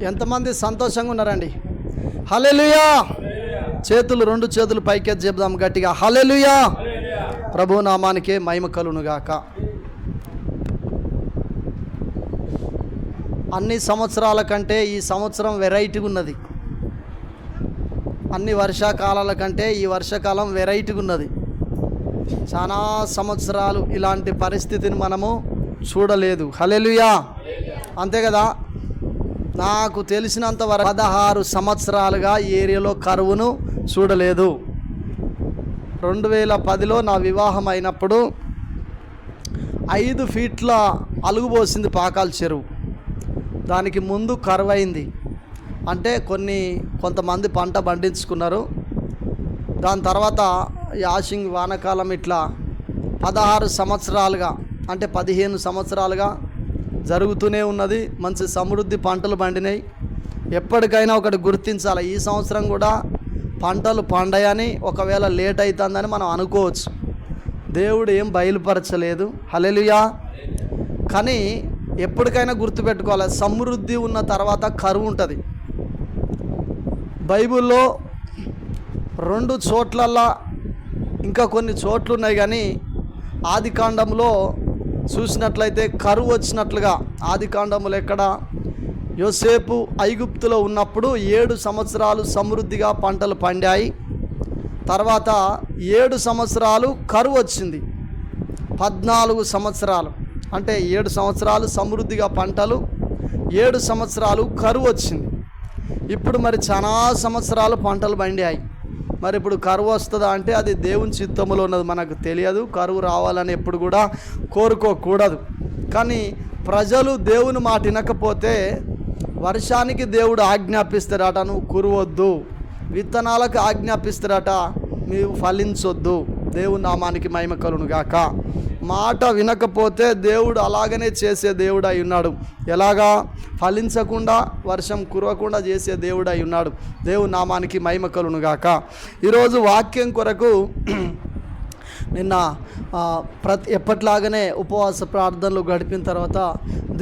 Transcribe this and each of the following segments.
ఎంతమంది సంతోషంగా ఉన్నారండి? హల్లెలూయా. రెండు చేతులు పైకెత్తి చెప్దాం గట్టిగా, హల్లెలూయా. ప్రభు నామానికే మహిమ కలుగునుగాక. అన్ని సంవత్సరాల కంటే ఈ సంవత్సరం వెరైటీగా ఉన్నది. అన్ని వర్షాకాలాల కంటే ఈ వర్షాకాలం వెరైటీగా ఉన్నది. చాలా సంవత్సరాలు ఇలాంటి పరిస్థితిని మనము చూడలేదు. హల్లెలూయా. అంతే కదా. నాకు తెలిసినంత వరకు 16 సంవత్సరాలుగా ఈ ఏరియాలో కరువును చూడలేదు. 2010లో నా వివాహం అయినప్పుడు 5 ఫీట్ల అలుగుపోసింది పాకాల చెరువు. దానికి ముందు కరువు అయింది. అంటే కొంతమంది పంట పండించుకున్నారు. దాని తర్వాత యాసింగ్ వానకాలం ఇట్లా 16 సంవత్సరాలుగా అంటే 15 సంవత్సరాలుగా జరుగుతూనే ఉన్నది. మంచి సమృద్ధి పంటలు పండినాయి. ఎప్పటికైనా ఒకటి గుర్తించాలి, ఈ సంవత్సరం కూడా పంటలు పండాయని ఒకవేళ లేట్ అవుతుందని మనం అనుకోవచ్చు. దేవుడు ఏం బయలుపరచలేదు. హల్లెలూయా. కానీ ఎప్పటికైనా గుర్తుపెట్టుకోవాలి, సమృద్ధి ఉన్న తర్వాత కరువు ఉంటుంది. బైబిల్లో 2 చోట్లల్లా ఇంకా కొన్ని చోట్లు ఉన్నాయి, కానీ ఆదికాండంలో చూసినట్లయితే కరువు వచ్చినట్లుగా ఆదికాండంలో ఎక్కడ యోసేపు ఐగుప్తులో ఉన్నప్పుడు 7 సంవత్సరాలు సమృద్ధిగా పంటలు పండాయి. తర్వాత 7 సంవత్సరాలు కరువు వచ్చింది. 14 సంవత్సరాలు అంటే 7 సంవత్సరాలు సమృద్ధిగా పంటలు, 7 సంవత్సరాలు కరువు వచ్చింది. ఇప్పుడు మరి చాలా సంవత్సరాలు పంటలు పండాయి. మరి ఇప్పుడు కరువు వస్తుందా అంటే అది దేవుని చిత్తములో ఉన్నది, మనకు తెలియదు. కరువు రావాలని ఎప్పుడు కూడా కోరుకోకూడదు. కానీ ప్రజలు దేవుని మాట వినకపోతే వర్షానికి దేవుడు ఆజ్ఞాపిస్తారట, నువ్వు కురవద్దు. విత్తనాలకు ఆజ్ఞాపిస్తారట, నీవు ఫలించొద్దు. దేవుని నామానికి మహిమ కలుగునుగాక. మాట వినకపోతే దేవుడు అలాగనే చేసే దేవుడు అయి ఉన్నాడు. ఎలాగా? ఫలించకుండా వర్షం కురవకుండా చేసే దేవుడు అయి ఉన్నాడు. దేవుని నామానికి మహిమ కలుగునుగాక. ఈరోజు వాక్యం కొరకు నిన్న ఎప్పట్లాగానే ఉపవాస ప్రార్థనలు గడిపిన తర్వాత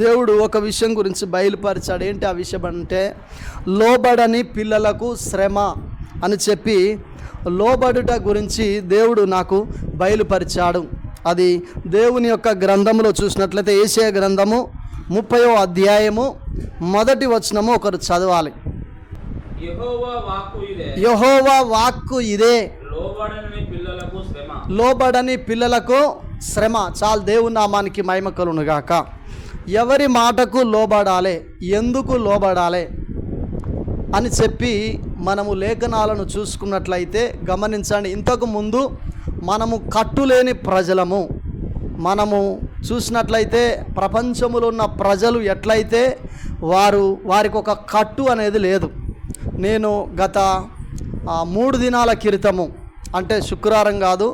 దేవుడు ఒక విషయం గురించి బయలుపరిచాడు. ఏంటి ఆ విషయం అంటే, లోబడని పిల్లలకు శ్రమ అని చెప్పి లోబడుట గురించి దేవుడు నాకు బయలుపరిచాడు. అది దేవుని యొక్క గ్రంథంలో చూసినట్లయితే యెషయా గ్రంథము 30వ అధ్యాయము 1వ వచనము ఒకరు చదవాలి. యెహోవా వాక్కు ఇదే, లోబడని పిల్లలకు శ్రమ. చాలు. దేవుని నామానికి మహిమ కలుగునుగాక. ఎవరి మాటకు లోబడాలి, ఎందుకు లోబడాలి అని చెప్పి మనము లేఖనాలను చూసుకున్నట్లయితే గమనించండి. ఇంతకు ముందు మనము కట్టులేని ప్రజలము. మనము చూసినట్లయితే ప్రపంచంలో ఉన్న ప్రజలు ఎట్లయితే వారికి ఒక కట్టు అనేది లేదు. నేను గత 3 దినాల క్రితము, అంటే శుక్రవారం కాదు,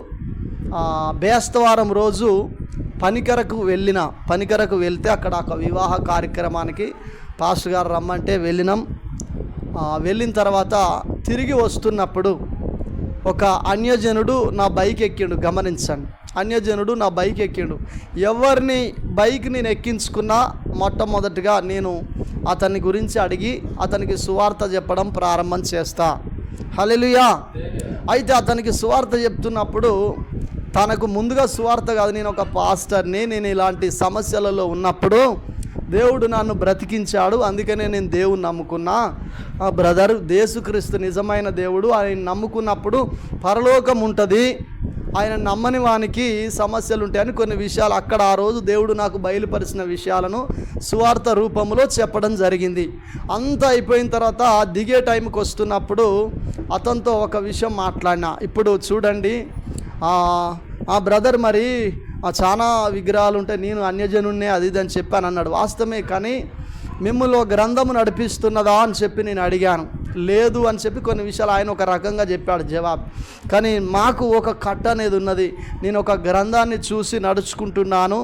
బేస్తవారం రోజు పనికరకు వెళ్తే అక్కడ ఒక వివాహ కార్యక్రమానికి పాస్టర్ గారు రమ్మంటే వెళ్ళినాం. వెళ్ళిన తర్వాత తిరిగి వస్తున్నప్పుడు ఒక అన్యజనుడు నా బైక్ ఎక్కిండు. గమనించండి, అన్యజనుడు నా బైక్ ఎక్కిండు. ఎవరిని బైక్ నేను ఎక్కించుకున్నా మొట్టమొదటిగా నేను అతని గురించి అడిగి అతనికి సువార్త చెప్పడం ప్రారంభం చేస్తా. హల్లెలూయా. అయితే అతనికి సువార్త చెప్తున్నప్పుడు తనకు ముందుగా సువార్త కాదు, నేను ఒక పాస్టర్ని, నేను ఇలాంటి సమస్యలలో ఉన్నప్పుడు దేవుడు నన్ను బ్రతికించాడు, అందుకనే నేను దేవుని నమ్ముకున్నా. బ్రదర్, యేసుక్రీస్తు నిజమైన దేవుడు, ఆయన నమ్ముకున్నప్పుడు పరలోకం ఉంటుంది, ఆయన నమ్మని వానికి సమస్యలు ఉంటాయని కొన్ని విషయాలు అక్కడ ఆ రోజు దేవుడు నాకు బయలుపరిచిన విషయాలను సువార్త రూపంలో చెప్పడం జరిగింది. అంతా అయిపోయిన తర్వాత దిగే టైంకి వస్తున్నప్పుడు అతనితో ఒక విషయం మాట్లాడినా. ఇప్పుడు చూడండి, బ్రదర్, మరి చాలా విగ్రహాలు ఉంటాయి, నేను అన్యజనున్నే అది ఇది అని చెప్పాను అన్నాడు. వాస్తవమే, కానీ మిమ్మల్ని గ్రంథము నడిపిస్తున్నదా అని చెప్పి నేను అడిగాను. లేదు అని చెప్పి కొన్ని విషయాలు ఆయన ఒక రకంగా చెప్పాడు జవాబు. కానీ మాకు ఒక కట్ట అనేది ఉన్నది. నేను ఒక గ్రంథాన్ని చూసి నడుచుకుంటున్నాను,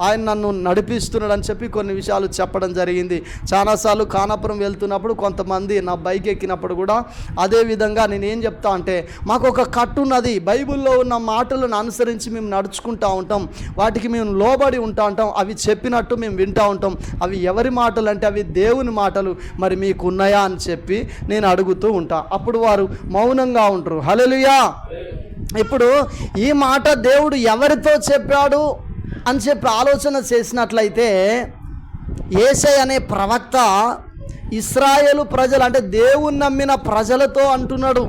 ఆయన నన్ను నడిపిస్తున్నాడు అని చెప్పి కొన్ని విషయాలు చెప్పడం జరిగింది. చాలాసార్లు కానాపురం వెళ్తున్నప్పుడు కొంతమంది నా బైక్ ఎక్కినప్పుడు కూడా అదే విధంగా నేను ఏం చెప్తా అంటే, మాకు ఒక కట్టు ఉన్నది, బైబిల్లో ఉన్న మాటలను అనుసరించి మేము నడుచుకుంటూ ఉంటాం, వాటికి మేము లోబడి ఉంటా ఉంటాం, అవి చెప్పినట్టు మేము వింటూ ఉంటాం. అవి ఎవరి మాటలు అంటే అవి దేవుని మాటలు, మరి మీకు ఉన్నాయా అని చెప్పి నేను అడుగుతూ ఉంటా. అప్పుడు వారు మౌనంగా ఉంటారు. హల్లెలూయా. ఇప్పుడు ఈ మాట దేవుడు ఎవరితో చెప్పాడు అని చెప్పి ఆలోచన చేసినట్లయితే, యేషయ అనే ప్రవక్త ఇశ్రాయేలు ప్రజలు అంటే దేవుని నమ్మిన ప్రజలతో అంటున్నాడు.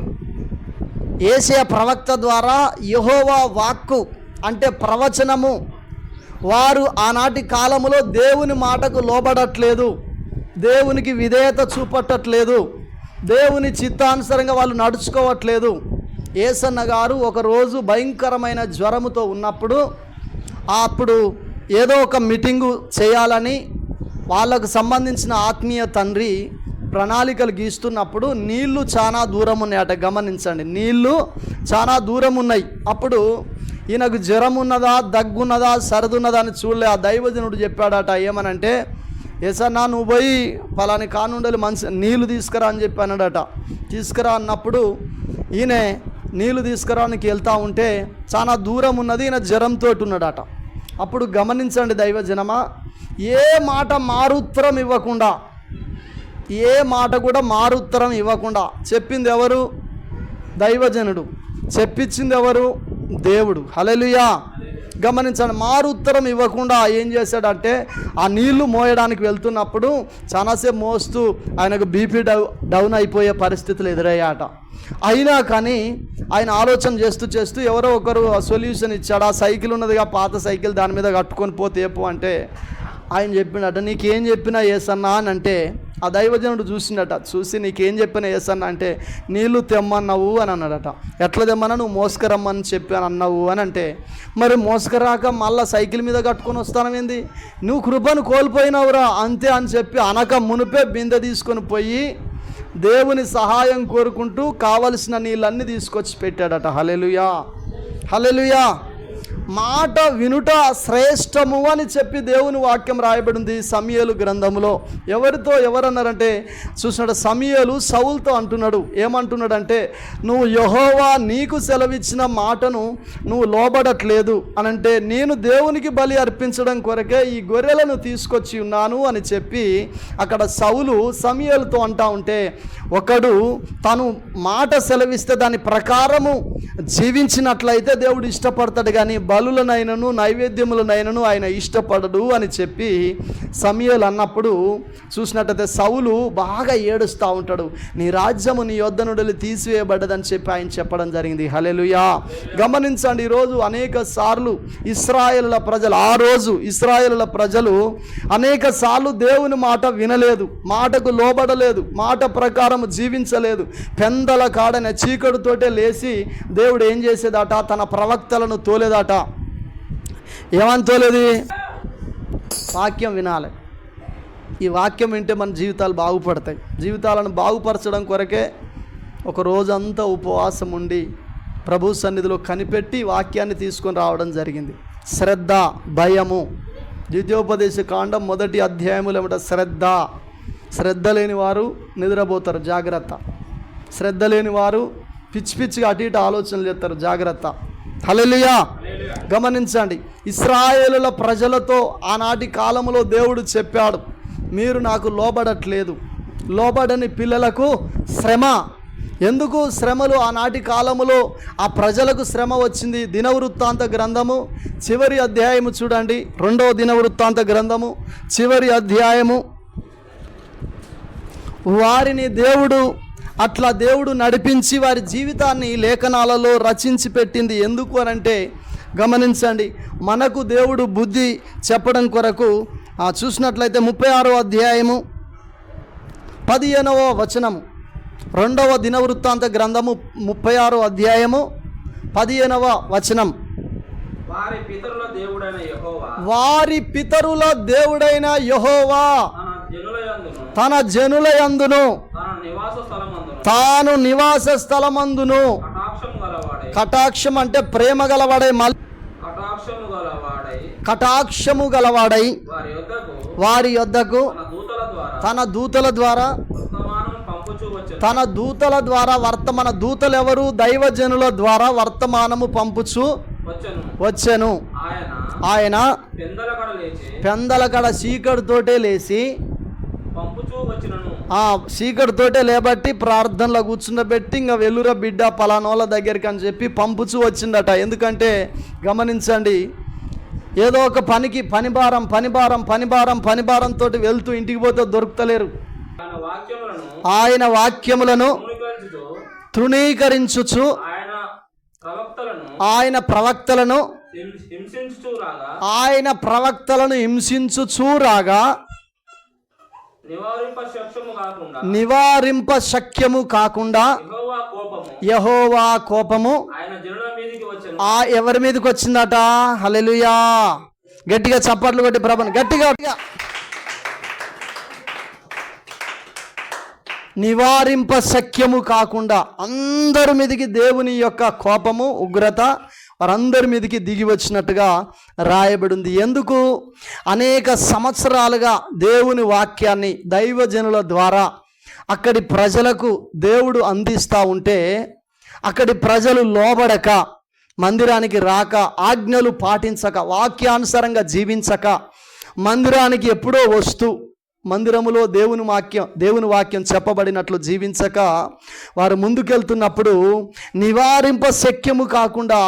యేషయ ప్రవక్త ద్వారా యెహోవా వాక్కు అంటే ప్రవచనము, వారు ఆనాటి కాలములో దేవుని మాటకు లోబడట్లేదు, దేవునికి విధేయత చూపట్టట్లేదు, దేవుని చిత్తానుసారంగా వాళ్ళు నడుచుకోవట్లేదు. యేసన్న గారు ఒకరోజు భయంకరమైన జ్వరముతో ఉన్నప్పుడు, అప్పుడు ఏదో ఒక మీటింగు చేయాలని వాళ్ళకు సంబంధించిన ఆత్మీయ తండ్రి ప్రణాళికలు గీస్తున్నప్పుడు నీళ్లు చాలా దూరం ఉన్నాయట. గమనించండి, నీళ్లు చాలా దూరం ఉన్నాయి. అప్పుడు ఈయనకు జ్వరం ఉన్నదా, దగ్గున్నదా, సరదున్నదా అని చూడలే. ఆ దైవజనుడు చెప్పాడట, ఏమనంటే, ఏసన్నా నువ్వు పోయి పలాని కానుండలు మంచి నీళ్లు తీసుకురా అని చెప్పి అన్నాడట. తీసుకురా అన్నప్పుడు ఈయన నీళ్లు తీసుకురానికి వెళ్తూ ఉంటే చాలా దూరం ఉన్నది, ఈయన జ్వరంతో ఉన్నాడట. అప్పుడు గమనించండి దైవజనమా, ఏ మాట మారుత్తరం ఇవ్వకుండా, ఏ మాట కూడా మారుత్తరం ఇవ్వకుండా చెప్పింది ఎవరు? దైవజనుడు. చెప్పించింది ఎవరు? దేవుడు. హల్లెలూయా. గమనించండి, మారు ఉత్తరం ఇవ్వకుండా ఏం చేశాడంటే, ఆ నీళ్లు మోయడానికి వెళ్తున్నప్పుడు చాలాసేపు మోస్తూ ఆయనకు బీపీ డౌన్ అయిపోయే పరిస్థితులు ఎదురయ్యాట. అయినా కానీ ఆయన ఆలోచన చేస్తూ ఎవరో ఒకరు సొల్యూషన్ ఇచ్చాడు. ఆ సైకిల్ ఉన్నదిగా, పాత సైకిల్, దాని మీద కట్టుకొని పోతే ఏపు అంటే ఆయన చెప్పినట్ట, నీకేం చెప్పినా ఏసన్నా అని అంటే, ఆ దైవజనుడు చూసిండట. చూసి నీకేం చెప్పినా ఏసన్నా అంటే, నీళ్లు తెమ్మన్నావు అని అన్నాడట. ఎట్లా తెమ్మన్నా? నువ్వు మోసుకరమ్మని చెప్పి అని అన్నావు అని అంటే, మరి మోసుకరాక మళ్ళీ సైకిల్ మీద కట్టుకొని వస్తానమేంది? నువ్వు కృపను కోల్పోయినావురా అంతే అని చెప్పి అనక మునిపే బిందె తీసుకొని పోయి దేవుని సహాయం కోరుకుంటూ కావలసిన నీళ్ళన్నీ తీసుకొచ్చి పెట్టాడట. హల్లెలూయా, హల్లెలూయా. మాట వినుట శ్రేష్టము అని చెప్పి దేవుని వాక్యం రాయబడింది సమూయేలు గ్రంథములో. ఎవరితో ఎవరన్నారంటే చూసినాడు, సమూయేలు సౌలుతో అంటున్నాడు. ఏమంటున్నాడంటే, నువ్వు యెహోవా నీకు సెలవిచ్చిన మాటను నువ్వు లోబడట్లేదు అని అంటే, నేను దేవునికి బలి అర్పించడం కొరకే ఈ గొర్రెలను తీసుకొచ్చి ఉన్నాను అని చెప్పి అక్కడ సౌలు సమూయేలుతో అంటా ఉంటే, ఒకడు తను మాట సెలవిస్తే దాని ప్రకారము జీవించినట్లయితే దేవుడు ఇష్టపడతాడు, కానీ బలులనైనను నైవేద్యములనైనను ఆయన ఇష్టపడడు అని చెప్పి సమూయేలు అన్నప్పుడు చూసినట్టయితే సౌలు బాగా ఏడుస్తూ ఉంటాడు. నీ రాజ్యము నీ యొద్ద నుండి తీసివేయబడ్డదని చెప్పి ఆయన చెప్పడం జరిగింది. హల్లెలూయా. గమనించండి, ఈరోజు అనేక సార్లు ఇశ్రాయేలుల ప్రజలు, ఆ రోజు ఇశ్రాయేలుల ప్రజలు అనేక సార్లు దేవుని మాట వినలేదు, మాటకు లోబడలేదు, మాట ప్రకారం జీవించలేదు. పెందల కాడన చీకటితోటే లేచి దేవుడు ఏం చేసేదట, తన ప్రవక్తలను తోలేదట. ఏమని తోలేది? వాక్యం వినాలి. ఈ వాక్యం వింటే మన జీవితాలు బాగుపడతాయి. జీవితాలను బాగుపరచడం కొరకే ఒక రోజంతా ఉపవాసం ఉండి ప్రభు సన్నిధిలో కనిపెట్టి వాక్యాన్ని తీసుకొని రావడం జరిగింది. శ్రద్ధ, భయము. ద్వితీయోపదేశ కాండం 1వ అధ్యాయములో ఏమిట? శ్రద్ధ లేని వారు నిద్రపోతారు, జాగ్రత్త. శ్రద్ధ లేని వారు పిచ్చి పిచ్చిగా అటు ఇటు ఆలోచనలు చేస్తారు, జాగ్రత్త. హల్లెలూయా. గమనించండి, ఇశ్రాయేలుల ప్రజలతో ఆనాటి కాలంలో దేవుడు చెప్పాడు, మీరు నాకు లోబడట్లేదు, లోబడని పిల్లలకు శ్రమ. ఎందుకు శ్రమలు? ఆనాటి కాలములో ఆ ప్రజలకు శ్రమ వచ్చింది. దినవృత్తాంత గ్రంథము చివరి అధ్యాయము చూడండి, 2వ దినవృత్తాంత గ్రంథము చివరి అధ్యాయము. వారిని దేవుడు నడిపించి వారి జీవితాన్ని లేఖనాలలో రచించి పెట్టింది. ఎందుకు అనంటే గమనించండి, మనకు దేవుడు బుద్ధి చెప్పడం కొరకు చూసినట్లయితే 36వ అధ్యాయము 15వ వచనము, 2వ దినవృత్తాంత గ్రంథము 36వ అధ్యాయము 15వ వచనం. వారి పితరుల దేవుడైన యెహోవా తన జనుల యందును తాను నివాస స్థలమందును. కటాక్షం అంటే ప్రేమ గలవాడై, కటాక్షము గలవాడై వారి యొద్దకు తన దూతల ద్వారా మన దూతలు ఎవరు? దైవజనుల ద్వారా వర్తమానము పంపుచు వచ్చెను. ఆయన పెందలకడ చీకటితోటే లేచి, చీకటితోటే లేబట్టి ప్రార్థనలో కూర్చుండబెట్టి ఇంకా వెలుర బిడ్డ పలానోళ్ళ దగ్గరికి అని చెప్పి పంపుచూ వచ్చిందట. ఎందుకంటే గమనించండి, ఏదో ఒక పనికి పనిభారంతో వెళ్తూ ఇంటికి పోతే దొరుకుతలేరు. ఆయన వాక్యములను తృణీకరించుచు ఆయన ప్రవక్తలను హింసించుచూ రాగా నివారింప శక్యము కాకుండా యెహోవా కోపము ఎవరి మీదకి వచ్చిందట? హల్లెలూయా. గట్టిగా చప్పట్లు కొట్టి ప్రభుని గట్టిగా. నివారింప శక్యము కాకుండా అందరి మీదకి దేవుని యొక్క కోపము, ఉగ్రత వారందరి మీదకి దిగి వచ్చినట్టుగా రాయబడింది. ఎందుకు? అనేక సంవత్సరాలుగా దేవుని వాక్యాన్ని దైవజనుల ద్వారా అక్కడి ప్రజలకు దేవుడు అందిస్తూ ఉంటే, అక్కడి ప్రజలు లోబడక, మందిరానికి రాక, ఆజ్ఞలు పాటించక, వాక్యానుసారంగా జీవించక, మందిరానికి ఎప్పుడో వస్తూ మందిరములో దేవుని వాక్యం చెప్పబడినట్లు జీవించక వారు ముందుకెళ్తున్నప్పుడు నివారింప శక్యము కాకుండా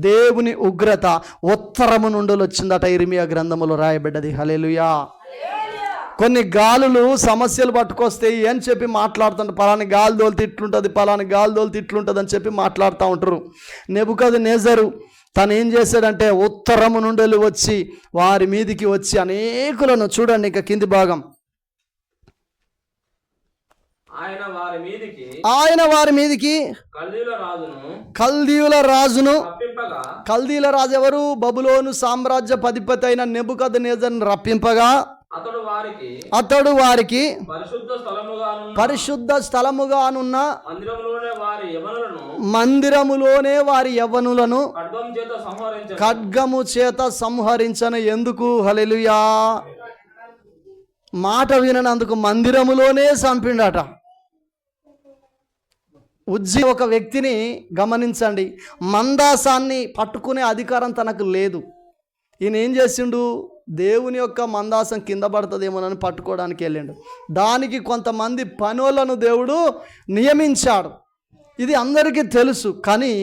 దేవుని ఉగ్రత ఉత్తరము నుండి వచ్చిందట. ఇర్మియా గ్రంథములో రాయబడ్డది. హల్లెలూయా. కొన్ని గాలులు సమస్యలు పట్టుకొస్తాయి అని చెప్పి మాట్లాడుతుంటారు. పలాని గాలి దోలితే ఇట్లుంటుంది, పలాని గాలి దోలితే ఇట్లుంటుంది అని చెప్పి మాట్లాడుతూ ఉంటారు. నెబుకద్నెజరు తను ఏం చేశాడంటే ఉత్తరము నుండి వచ్చి వారి మీదికి వచ్చి అనేకులను, చూడండి ఇంకా కింది భాగం, ఆయన వారి మీదికి కల్దీయుల రాజును కల్దీయుల రాజు ఎవరు? బబులోను సామ్రాజ్య అధిపతి అయిన నెబుకద్నెజరును రప్పింపగా అతడు వారికి పరిశుద్ధ స్థలముగానున్న మందిరములోనే వారి యవ్వనులను ఖడ్గము చేత సంహరించను. ఎందుకు? హల్లెలూయా. మాట విననందుకు మందిరములోనే చంపిండట. ఉజ్జి ఒక వ్యక్తిని గమనించండి, మందాసాన్ని పట్టుకునే అధికారం తనకు లేదు. ఈయన ఏం చేసిండు? దేవుని యొక్క మందాసం కింద పడుతుందేమోనని పట్టుకోవడానికి వెళ్ళిండు. దానికి కొంతమంది పనులను దేవుడు నియమించాడు. ఇది అందరికీ తెలుసు. కానీ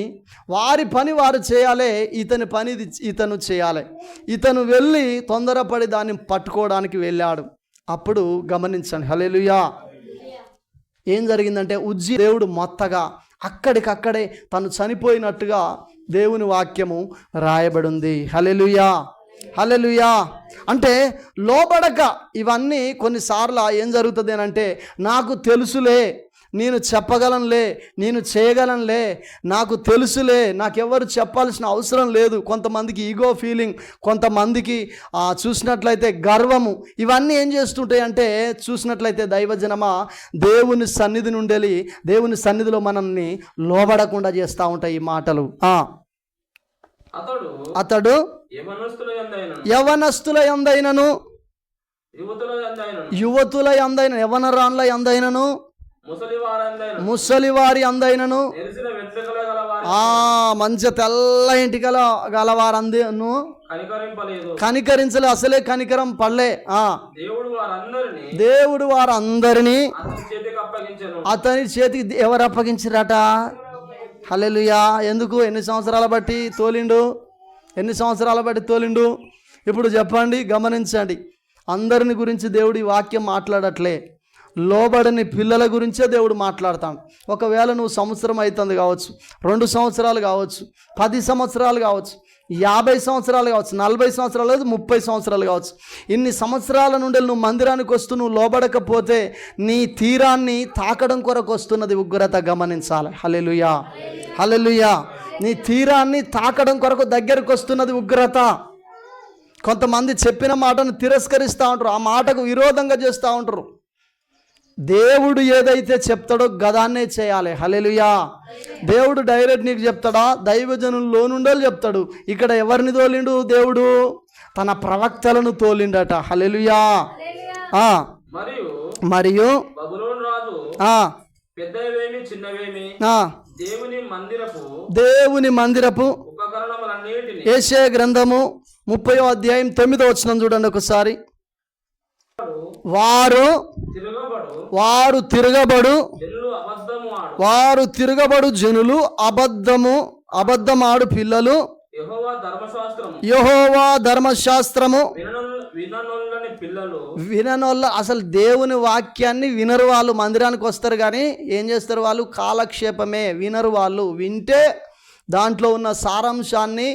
వారి పని వారు చేయాలి, ఇతని పని ఇతను చేయాలి. ఇతను వెళ్ళి తొందరపడి దాన్ని పట్టుకోవడానికి వెళ్ళాడు. అప్పుడు గమనించండి, హల్లెలూయా, ఏం జరిగిందంటే ఉజ్జి దేవుడు మొత్తగా అక్కడికక్కడే తను చనిపోయినట్టుగా దేవుని వాక్యము రాయబడింది. హల్లెలూయా, హల్లెలూయా. అంటే లోబడక ఇవన్నీ కొన్నిసార్లు ఏం జరుగుతుంది అని అంటే, నాకు తెలుసులే, నేను చెప్పగలనులే, నేను చేయగలనులే, నాకు తెలుసులే, నాకెవరు చెప్పాల్సిన అవసరం లేదు. కొంతమందికి ఈగో ఫీలింగ్, కొంతమందికి చూసినట్లయితే గర్వము, ఇవన్నీ ఏం చేస్తుంటాయి అంటే, చూసినట్లయితే దైవజనమా దేవుని సన్నిధి నుండి దేవుని సన్నిధిలో మనల్ని లోబడకుండా చేస్తూ ఉంటాయి ఈ మాటలు. అతడు యవనస్తుల యందైనను యువతుల యందైన యవనరాన్ల యందైనను ముసలివారి అందైనను మంచి తెల్ల ఇంటికి గలవారందను కనికరించలే, అసలే కనికరం పడలే. దేవుడు వారందరినీ అతని చేతికి ఎవరు అప్పగించారట? హల్లెలూయా. ఎందుకు? ఎన్ని సంవత్సరాల బట్టి తోలిండు? ఇప్పుడు చెప్పండి, గమనించండి. అందరిని గురించి దేవుడి వాక్యం మాట్లాడట్లే, లోబడని పిల్లల గురించే దేవుడు మాట్లాడతాడు. ఒకవేళ నువ్వు సంవత్సరం అవుతుంది కావచ్చు, 2 సంవత్సరాలు కావచ్చు, 10 సంవత్సరాలు కావచ్చు, 50 సంవత్సరాలు కావచ్చు, 40 సంవత్సరాలు కావచ్చు, 30 సంవత్సరాలు కావచ్చు. ఇన్ని సంవత్సరాల నుండి నువ్వు మందిరానికి వస్తూ నువ్వు లోబడకపోతే నీ తీరాన్ని తాకడం కొరకు వస్తున్నది ఉగ్రత. గమనించాలి. హల్లెలూయా, హల్లెలూయా. నీ తీరాన్ని తాకడం కొరకు దగ్గరకు వస్తున్నది ఉగ్రత. కొంతమంది చెప్పిన మాటను తిరస్కరిస్తూ ఉంటారు, ఆ మాటకు విరోధంగా చేస్తూ ఉంటారు. దేవుడు ఏదైతే చెప్తాడో గదాన్నే చేయాలి. హల్లెలూయా. దేవుడు డైరెక్ట్ నీకు చెప్తాడా? దైవజనుల్లో నుండి చెప్తాడు. ఇక్కడ ఎవరిని తోలిండు? దేవుడు తన ప్రవక్తలను తోలిండట. హల్లెలూయా. మరియు బబులోను రాజు పెద్దవేమి చిన్నవేమి దేవుని మందిరపు యెషయా గ్రంథము 30వ అధ్యాయం 9వ వచనం చూడండి ఒకసారి. వారు తిరగబడు జనులు అబద్ధమాడు పిల్లలు యెహోవా ధర్మశాస్త్రము విననోళ్ళ. అసలు దేవుని వాక్యాన్ని వినరు వాళ్ళు. మందిరానికి వస్తారు కానీ ఏం చేస్తారు వాళ్ళు? కాలక్షేపమే. వినరు వాళ్ళు. వింటే దాంట్లో ఉన్న సారాంశాన్ని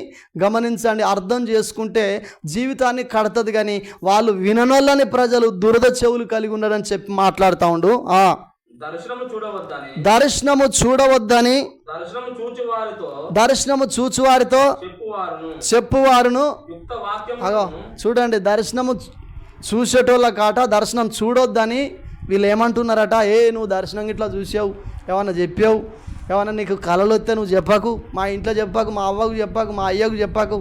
గమనించండి, అర్థం చేసుకుంటే జీవితాన్ని కడతది. కానీ వాళ్ళు విననోళ్ళని ప్రజలు దురద చెవులు కలిగి ఉన్నారని చెప్పి మాట్లాడుతూ ఉండు. దర్శనము చూడవద్దని దర్శనము చూచువారితో చెప్పువారును. చూడండి, దర్శనము చూసేటోళ్ళ కాట దర్శనం చూడొద్దని వీళ్ళు ఏమంటున్నారట? నువ్వు దర్శనం ఇట్లా చూసావు, ఏమన్నా చెప్పావు, ఏమన్నా నీకు కళలు వస్తే నువ్వు చెప్పకు, మా ఇంట్లో చెప్పకు, మా అవ్వకు చెప్పకు, మా అయ్యకు చెప్పకు,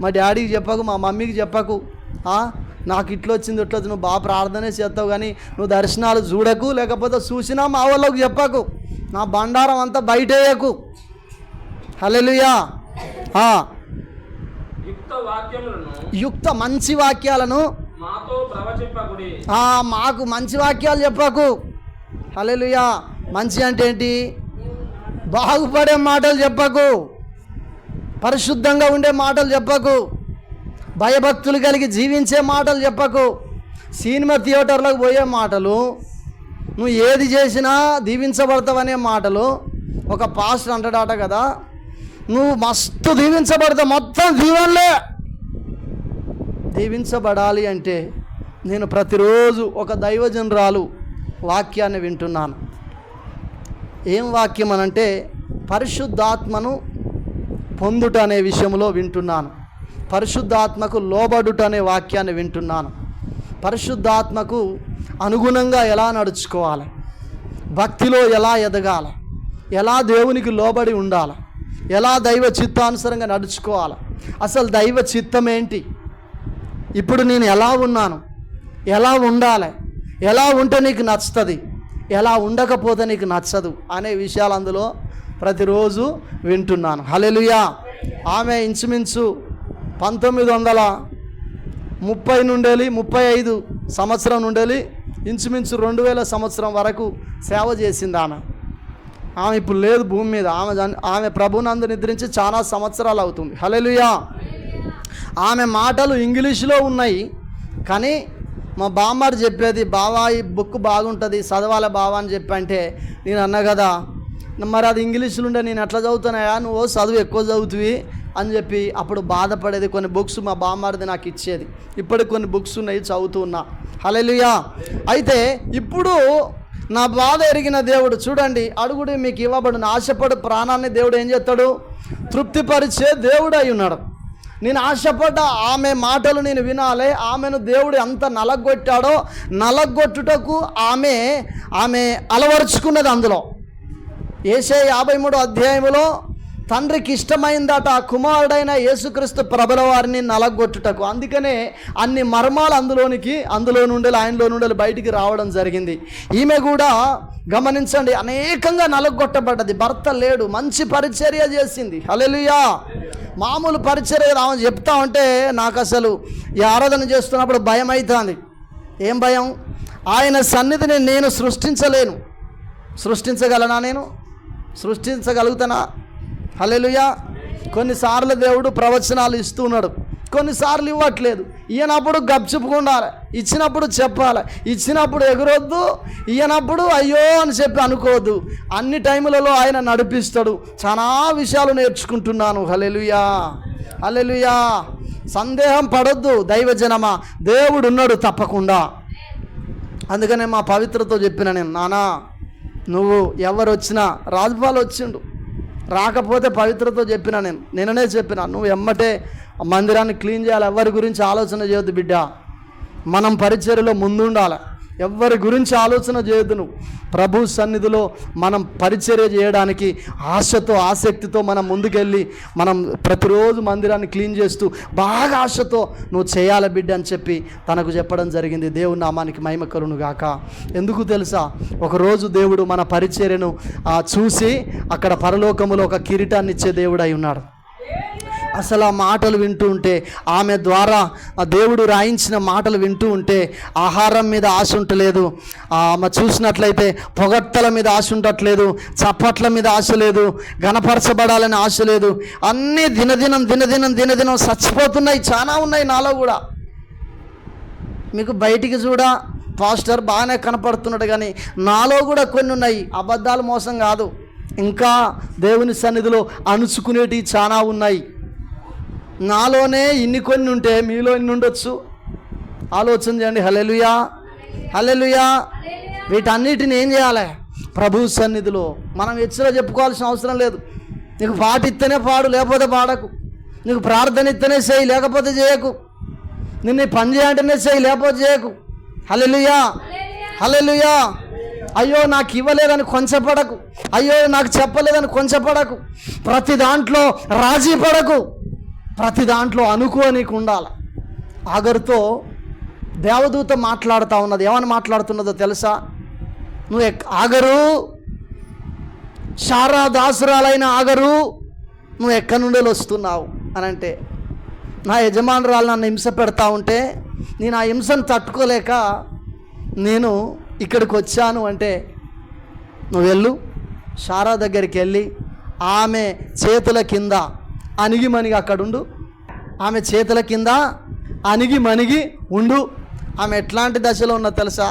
మా డాడీకి చెప్పకు, మా మమ్మీకి చెప్పకు, నాకు ఇట్లా వచ్చింది ఇట్లా వచ్చింది, నువ్వు బాగా ప్రార్థనే చేస్తావు కానీ నువ్వు దర్శనాలు చూడకు, లేకపోతే చూసినా మా వాళ్ళకు చెప్పకు, నా బండారం అంతా బయటేయకు. హల్లెలూయా. యుక్త మంచి వాక్యాలను మాకు మంచి వాక్యాలు చెప్పకు. హల్లెలూయా. మంచి అంటే ఏంటి? బాగుపడే మాటలు చెప్పకు, పరిశుద్ధంగా ఉండే మాటలు చెప్పకు, భయభక్తులు కలిగి జీవించే మాటలు చెప్పకు, సినిమా థియేటర్లకు పోయే మాటలు, నువ్వు ఏది చేసినా దీవించబడతావనే మాటలు. ఒక పాస్టర్ అంటాడట కదా, నువ్వు మస్తు దీవించబడతావు, మొత్తం దీవెనలే. దీవించబడాలి అంటే నేను ప్రతిరోజు ఒక దైవజనురాలు వాక్యాన్ని వింటున్నాను. ఏం వాక్యం అనంటే పరిశుద్ధాత్మను పొందుట అనే విషయంలో వింటున్నాను. పరిశుద్ధాత్మకు లోబడుట అనే వాక్యాన్ని వింటున్నాను. పరిశుద్ధాత్మకు అనుగుణంగా ఎలా నడుచుకోవాలి, భక్తిలో ఎలా ఎదగాలి, ఎలా దేవునికి లోబడి ఉండాలి, ఎలా దైవ చిత్తానుసారంగా నడుచుకోవాలి, అసలు దైవ చిత్తం ఏంటి, ఇప్పుడు నేను ఎలా ఉన్నాను, ఎలా ఉండాలి, ఎలా ఉంటే నీకు నచ్చుతుంది, ఎలా ఉండకపోతే నీకు నచ్చదు అనే విషయాలు అందులో ప్రతిరోజు వింటున్నాను. హల్లెలూయా. ఆమె ఇంచుమించు 1930 నుండి 35 సంవత్సరం నుండి ఇంచుమించు 2000 సంవత్సరం వరకు సేవ చేసింది ఆమె. ఇప్పుడు లేదు భూమి మీద. ఆమె ప్రభునందు నిద్రించి చాలా సంవత్సరాలు అవుతుంది. హల్లెలూయా. ఆమె మాటలు ఇంగ్లీష్లో ఉన్నాయి కానీ మా బామ్మారు చెప్పేది, బావా ఈ బుక్ బాగుంటుంది చదవాలి బావా అని చెప్పంటే నేను అన్నా కదా, మరి అది ఇంగ్లీష్లో ఉండే నేను ఎట్లా చదువుతున్నాయా, నువ్వు చదువు ఎక్కువ చదువుతువి అని చెప్పి అప్పుడు బాధపడేది. కొన్ని బుక్స్ మా బామ్మారిది నాకు ఇచ్చేది. ఇప్పటికి కొన్ని బుక్స్ ఉన్నాయి, చదువుతూ ఉన్నా. హల్లెలూయా. అయితే ఇప్పుడు నా బాధ ఎరిగిన దేవుడు చూడండి, అడుగుడు మీకు ఇవ్వబడును, ఆశపడు ప్రాణాన్ని దేవుడు ఏం చేస్తాడు? తృప్తిపరిచే దేవుడు అయి ఉన్నాడు. నేను ఆశపడ్డ ఆమె మాటలు నేను వినాలి. ఆమెను దేవుడు ఎంత నలగొట్టాడో నలగొట్టుటకు ఆమె అలవరుచుకున్నది. అందులో యెషయా 53వ అధ్యాయంలో తండ్రికి ఇష్టమైందట కుమారుడైన యేసుక్రీస్తు ప్రభుల వారిని నలగొట్టుటకు. అందుకనే అన్ని మర్మాలు అందులో నుండి ఆయనలో నుండి బయటికి రావడం జరిగింది. ఈమె కూడా గమనించండి, అనేకంగా నలగొట్టబడ్డది. భర్త లేడు, మంచి పరిచర్య చేసింది. హల్లెలూయా. మామూలు పరిచర్య ఆమె చెప్తా ఉంటే నాకు అసలు ఈ ఆరాధన చేస్తున్నప్పుడు భయం అవుతుంది. ఏం భయం? ఆయన సన్నిధిని నేను సృష్టించలేను. సృష్టించగలనా? నేను సృష్టించగలుగుతానా? హల్లెలూయా. కొన్నిసార్లు దేవుడు ప్రవచనాలు ఇస్తూ ఉన్నాడు, కొన్నిసార్లు ఇవ్వట్లేదు. ఈయనప్పుడు గప్చుపుకుండాలి, ఇచ్చినప్పుడు చెప్పాలి, ఇచ్చినప్పుడు ఎగురొద్దు, ఈయనప్పుడు అయ్యో అని చెప్పి అనుకోవద్దు. అన్ని టైములలో ఆయన నడిపిస్తాడు. చాలా విషయాలు నేర్చుకుంటున్నాను. హల్లెలూయా. హల్లెలూయా. సందేహం పడొద్దు దైవజనమా, దేవుడు ఉన్నాడు తప్పకుండా. అందుకనే మా పవిత్రతో చెప్పిన నేను, నానా నువ్వు ఎవరు వచ్చినా, రాజుపాలు వచ్చిండు, రాకపోతే పవిత్రతో చెప్పిన నిన్ననే చెప్పిన, నువ్వు ఎమ్మటే మందిరాన్ని క్లీన్ చేయాలి, ఎవరి గురించి ఆలోచన చేయొద్దు బిడ్డ, మనం పరిచర్యలో ముందుండాలి. ఎవరి గురించి ఆలోచన చేయొద్దు. నువ్వు ప్రభు సన్నిధిలో మనం పరిచర్య చేయడానికి ఆశతో ఆసక్తితో మనం ముందుకెళ్ళి మనం ప్రతిరోజు మందిరాన్ని క్లీన్ చేస్తూ బాగా ఆశతో నువ్వు చేయాలి బిడ్డ అని చెప్పి తనకు చెప్పడం జరిగింది. దేవుని నామానికి మహిమ కలుగును గాక. ఎందుకు తెలుసా, ఒకరోజు దేవుడు మన పరిచర్యను చూసి అక్కడ పరలోకములో ఒక కిరీటాన్ని ఇచ్చే దేవుడై ఉన్నాడు. అసలు ఆ మాటలు వింటూ ఉంటే, ఆమె ద్వారా ఆ దేవుడు రాయించిన మాటలు వింటూ ఉంటే ఆహారం మీద ఆశ ఉండలేదు, ఆమె చూసినట్లయితే పొగట్టల మీద ఆశ ఉండట్లేదు, చప్పట్ల మీద ఆశ లేదు, ఘనపరచబడాలని ఆశ లేదు. అన్నీ దినదినం చచ్చిపోతున్నాయి. చాలా ఉన్నాయి నాలో కూడా. మీకు బయటికి పాస్టర్ బాగానే కనపడుతున్నాడు, కానీ నాలో కూడా కొన్ని ఉన్నాయి. అబద్ధాలు మోసం కాదు, ఇంకా దేవుని సన్నిధిలో అణుచుకునేటివి చాలా ఉన్నాయి. నాలోనే ఇన్ని కొన్ని ఉంటే మీలో ఇన్ని ఉండొచ్చు. ఆలోచన చేయండి. హల్లెలూయా, హల్లెలూయా. వీటన్నిటిని ఏం చేయాలి? ప్రభు సన్నిధిలో మనం హెచ్చరిక చెప్పుకోవాల్సిన అవసరం లేదు. నీకు పాట ఇస్తేనే పాడు, లేకపోతే పాడకు. నీకు ప్రార్థన ఇస్తేనే చేయి, లేకపోతే చేయకు. నిన్ను పని చేయంటేనే చేయి, లేకపోతే చేయకు. హల్లెలూయా, హల్లెలూయా. అయ్యో నాకు ఇవ్వలేదని కొంచెపడకు, అయ్యో నాకు చెప్పలేదని కొంచెపడకు. ప్రతి దాంట్లో రాజీ పడకు, ప్రతి దాంట్లో అనుకోనికి ఉండాలి. ఆగరుతో దేవదూత మాట్లాడుతూ ఉన్నది. ఏమని మాట్లాడుతున్నదో తెలుసా? నువ్వు ఆగరు, శారా దాసురాలైన ఆగరు, నువ్వు ఎక్కడి నుండి వస్తున్నావు అని అంటే, నా యజమానురాలు నన్ను హింస పెడతా ఉంటే నేను ఆ హింసను తట్టుకోలేక నేను ఇక్కడికి వచ్చాను అంటే, నువ్వు వెళ్ళు, శారా దగ్గరికి వెళ్ళి ఆమె చేతుల కింద అణిగి మణిగి అక్కడుండు. ఆమె చేతుల కింద అణిగి మణిగి ఉండు. ఆమె ఎట్లాంటి దశలో ఉన్నదో తెలుసా?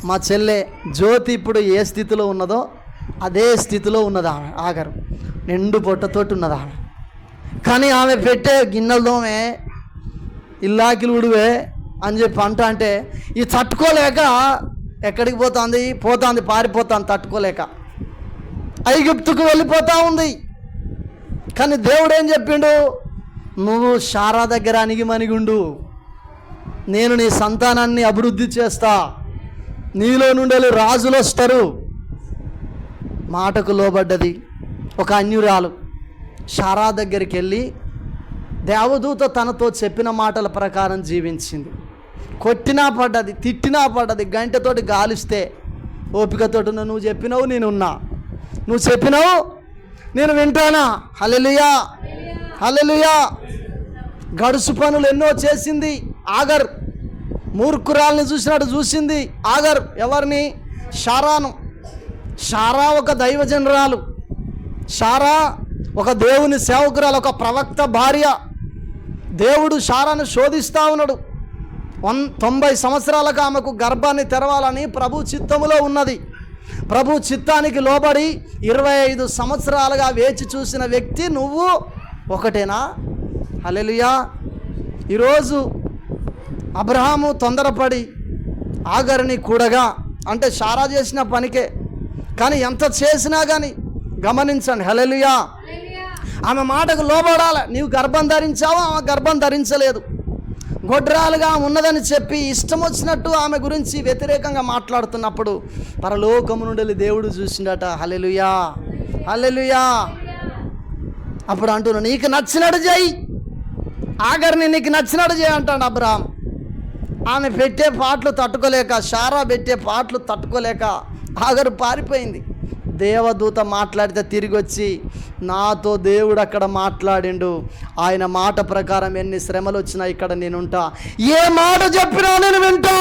మా చెల్లె జ్యోతి ఇప్పుడు ఏ స్థితిలో ఉన్నదో అదే స్థితిలో ఉన్నది ఆమె. ఆగరు నిండు పొట్టతోటి ఉన్నది ఆమె. కానీ ఆమె పెట్టే గిన్నెల దోమే, ఇల్లాకిలు ఉడివే అని చెప్పి అంటే ఇది తట్టుకోలేక ఎక్కడికి పోతుంది, పారిపోతాను తట్టుకోలేక ఐగుప్తుకు వెళ్ళిపోతూ ఉంది. కానీ దేవుడు ఏం చెప్పిండు? నువ్వు శారా దగ్గర అణిగి మణిగుండు, నేను నీ సంతానాన్ని అభివృద్ధి చేస్తా, నీలో నుండి రాజులు వస్తారు. మాటకు లోబడ్డది ఒక అన్యురాలు. శారా దగ్గరికి వెళ్ళి దేవదూత తనతో చెప్పిన మాటల ప్రకారం జీవించింది. కొట్టినా పడ్డది, తిట్టినా పడ్డది, గంటతోటి గాలిస్తే ఓపికతోటి నువ్వు చెప్పినావు నేనున్నా, నువ్వు చెప్పినావు నేను వింటానా. హల్లెలూయా, హల్లెలూయా. గడుసు పనులు ఎన్నో చేసింది ఆగర్. మూర్ఖురాల్ని చూసినట్టు చూసింది ఆగర్. ఎవరిని? శారాను. శారా ఒక దైవజనురాలు, శారా ఒక దేవుని సేవకురాలు, ఒక ప్రవక్త భార్య. దేవుడు శారాను శోధిస్తూ ఉన్నాడు. 90 సంవత్సరాలకు ఆమెకు గర్భాన్ని తెరవాలని ప్రభు చిత్తములో ఉన్నది. ప్రభు చిత్తానికి లోబడి 25 సంవత్సరాలుగా వేచి చూసిన వ్యక్తి నువ్వు ఒకటేనా? హల్లెలూయా. ఈరోజు అబ్రహాము తొందరపడి ఆగరుని కూడగా, అంటే శారా చేసిన పనికే, కానీ ఎంత చేసినా కానీ గమనించండి. హల్లెలూయా. ఆమె మాటకు లోబడాలి. నీవు గర్భం ధరించావా? ఆమె గర్భం ధరించలేదు. గొడ్రాలుగా ఉన్నదని చెప్పి ఇష్టం వచ్చినట్టు ఆమె గురించి వ్యతిరేకంగా మాట్లాడుతున్నప్పుడు పరలోకము నుండి దేవుడు చూసిండట. హల్లెలూయా, హల్లెలూయా. అప్పుడు అంటున్నా, నీకు నచ్చినట్టు చేయి, ఆగర్ని నీకు నచ్చినట్టు చేయి అంటాడు అబ్రహాం. ఆమె పెట్టే పాటలు తట్టుకోలేక, శారా పెట్టే పాటలు తట్టుకోలేక ఆగరు పారిపోయింది. దేవదూత మాట్లాడితే తిరిగి వచ్చి, నాతో దేవుడు అక్కడ మాట్లాడిండు, ఆయన మాట ప్రకారం ఎన్ని శ్రమలు వచ్చినా ఇక్కడ నేనుంటా, ఏ మాట చెప్పినా నేను వింటా,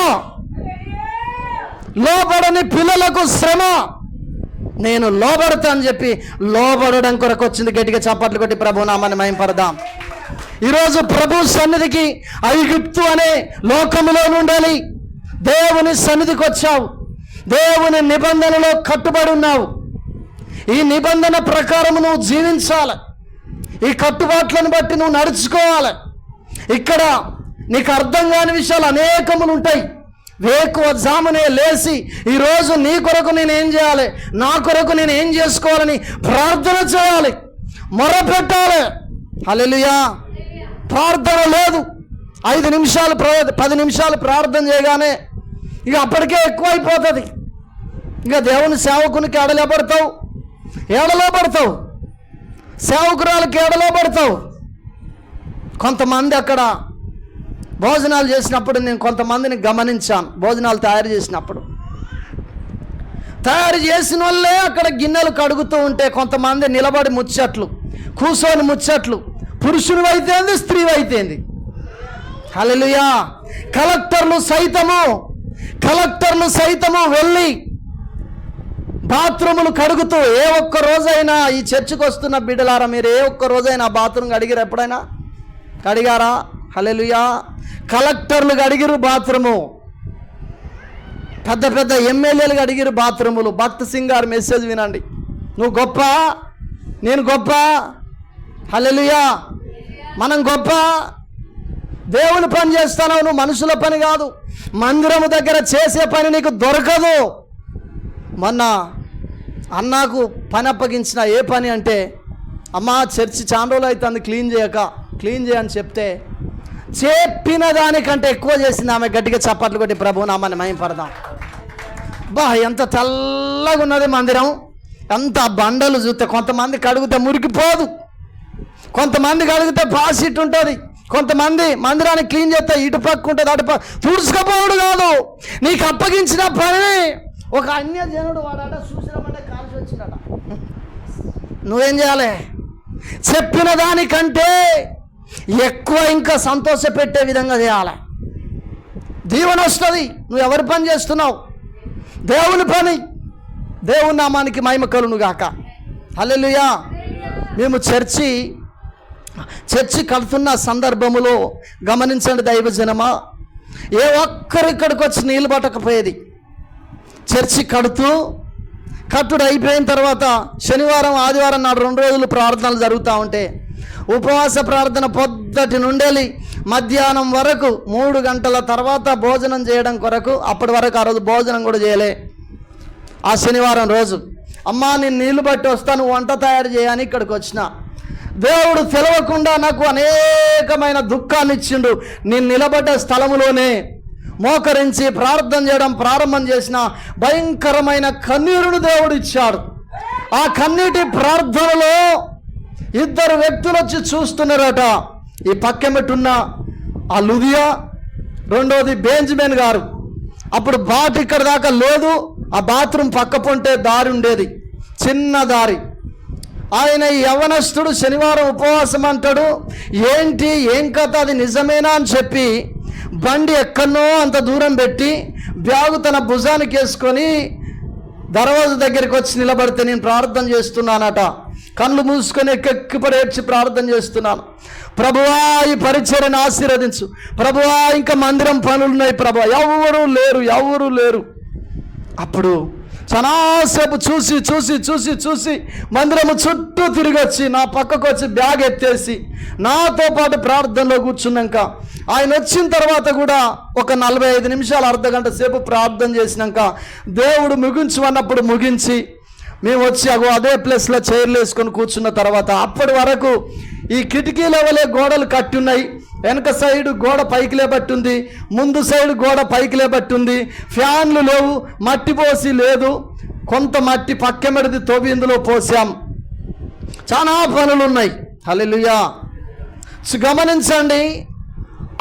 లోబడని పిల్లలకు శ్రమ నేను లోబడతా అని చెప్పి లోబడడం కొరకు వచ్చింది. గట్టిగా చప్పట్లు కొట్టి ప్రభు నామాన్ని మహింపరదాం. ఈరోజు ప్రభు సన్నిధికి ఐగుప్తు అనే లోకములో నుండాలి దేవుని సన్నిధికి వచ్చావు, దేవుని నిబంధనలో కట్టుబడి ఉన్నావు. ఈ నిబంధన ప్రకారం నువ్వు జీవించాలి, ఈ కట్టుబాట్లను బట్టి నువ్వు నడుచుకోవాలి. ఇక్కడ నీకు అర్థం కాని విషయాలు అనేకములు ఉంటాయి. వేకువజామునే లేచి ఈరోజు నీ కొరకు నేనేం చేయాలి, నా కొరకు నేను ఏం చేసుకోవాలని ప్రార్థన చేయాలి, మొరపెట్టాలి. హల్లెలూయా. ప్రార్థన లేదు. 5 నిమిషాలు 10 నిమిషాలు ప్రార్థన చేయగానే ఇక అప్పటికే ఎక్కువైపోతుంది. ఇక దేవుని సేవకునికి ఏడలో పడతావు, సేవకురాలకి ఏడలో పడతావు. కొంతమంది అక్కడ భోజనాలు చేసినప్పుడు నేను కొంతమందిని గమనించాను. భోజనాలు తయారు చేసిన వాళ్ళే అక్కడ గిన్నెలు కడుగుతూ ఉంటే కొంతమంది నిలబడి ముచ్చట్లు, కూర్చొని ముచ్చట్లు. పురుషుడు అయితేంది, స్త్రీ అయితేంది. హల్లెలూయా. కలెక్టర్లు సైతము వెళ్ళి బాత్రూములు కడుగుతూ, ఏ ఒక్క రోజైనా ఈ చర్చికి వస్తున్న బిడ్డలారా మీరు ఏ ఒక్క రోజైనా బాత్రూమ్ కడిగారు? ఎప్పుడైనా కడిగారా? హల్లెలూయా. కలెక్టర్లు కడిగిరు బాత్రూము, పెద్ద పెద్ద ఎమ్మెల్యేలు అడిగిరు బాత్రూములు. భక్త్ సింగ్ గారి మెసేజ్ వినండి. నువ్వు గొప్ప, నేను గొప్ప. హల్లెలూయా. మనం గొప్ప. దేవుని పని చేస్తాను, నువ్వు మనుషుల పని కాదు. మందిరము దగ్గర చేసే పని నీకు దొరకదు. మొన్న అన్నకు పని అప్పగించిన ఏ పని అంటే, అమ్మా చర్చి చాలా రోజులు అవుతుంది క్లీన్ చేయని చెప్తే చెప్పిన దానికంటే ఎక్కువ చేసింది ఆమె. గట్టిగా చప్పట్లు కొట్టి ప్రభు నామాన్ని మహిమపడదాం. ఎంత తెల్లగా ఉన్నది మందిరం. ఎంత బండలు చూస్తే కొంతమంది కడిగితే మురికిపోదు, కొంతమంది కడిగితే పాసిట్ ఉంటుంది, కొంతమంది మందిరాన్ని క్లీన్ చేస్తే ఇటు పక్క ఉంటుంది అటు పక్క. తుడుచుకపోవడు కాదు, నీకు అప్పగించిన పని. ఒక అన్యజనుడు వాడట చూసినామంటే కాల్చి వచ్చిందట. నువ్వేం చేయాలి? చెప్పిన దానికంటే ఎక్కువ ఇంకా సంతోషపెట్టే విధంగా చేయాలి. దీవెన వస్తుంది. నువ్వు ఎవరి పని చేస్తున్నావు? దేవుని పని. దేవుని నామానికి మహిమ కలుగును గాక. హల్లెలూయా. మేము చర్చి కడుతున్న సందర్భములో గమనించండి దైవజనమా, ఏ ఒక్కరు ఇక్కడికి వచ్చి నీళ్ళు పట్టకపోయేది. చర్చి కట్టుడు అయిపోయిన తర్వాత శనివారం ఆదివారం నాడు 2 రోజులు ప్రార్థనలు జరుగుతూ ఉంటే, ఉపవాస ప్రార్థన పొద్దుటి నుండి మధ్యాహ్నం వరకు 3 గంటల తర్వాత భోజనం చేయడం కొరకు. అప్పటి వరకు ఆ రోజు భోజనం కూడా చేయలే. ఆ శనివారం రోజు అమ్మా నేను నీళ్లు బట్టి వస్తాను, వంట తయారు చేయని ఇక్కడికి వచ్చిన. దేవుడు తెలవకుండా నాకు అనేకమైన దుఃఖాన్ని ఇచ్చిండు. నేను నిలబడ్డ స్థలములోనే మోకరించి ప్రార్థన చేయడం ప్రారంభం చేసిన భయంకరమైన కన్నీరును దేవుడు ఇచ్చాడు. ఆ కన్నీటి ప్రార్థనలో 2 వ్యక్తులు వచ్చి చూస్తున్నారట. ఈ పక్కమెట్టున్న ఆ లుదియా, రెండోది బెంజమిన్ గారు. అప్పుడు బాట్ ఇక్కడ దాకా లేదు, ఆ బాత్రూమ్ పక్క పొంటే దారి ఉండేది, చిన్న దారి. ఆయన యవనస్తుడు శనివారం ఉపవాసం అంటాడు. ఏం కథ, అది నిజమేనా అని చెప్పి బండి ఎక్కడనో అంత దూరం పెట్టి బ్యాగు తన భుజానికి వేసుకొని దర్వాజా దగ్గరికి వచ్చి నిలబడితే నేను ప్రార్థన చేస్తున్నానట. కళ్ళు మూసుకొని ఎక్కిపడి ఏడ్చి ప్రార్థన చేస్తున్నాను. ప్రభువా ఈ పరిచర్యను ఆశీర్వదించు ప్రభువా, ఇంకా మందిరం పనులున్నాయి ప్రభువా, ఎవరు లేరు. అప్పుడు చాలాసేపు చూసి మందిరము చుట్టూ తిరిగి వచ్చి నా పక్కకు వచ్చి బ్యాగ్ ఎత్తేసి నాతో పాటు ప్రార్థనలో కూర్చున్నాక, ఆయన వచ్చిన తర్వాత కూడా ఒక 45 నిమిషాలు అర్ధగంట సేపు ప్రార్థన చేసినాక దేవుడు ముగించమన్నప్పుడు ముగించి మేము వచ్చి అదే ప్లేస్లో చైర్లు వేసుకొని కూర్చున్న తర్వాత, అప్పటి వరకు ఈ కిటికీల వలె గోడలు కట్టి ఉన్నాయి. వెనక సైడు గోడ పైకి లేబట్టుంది, ముందు సైడు గోడ పైకి లేబట్టుంది. ఫ్యాన్లు లేవు, మట్టి పోసి లేదు. కొంత మట్టి పక్కెమెడిది తోవి ఇందులో పోసాం. చాలా పనులు ఉన్నాయి. హల్లెలూయా. గమనించండి,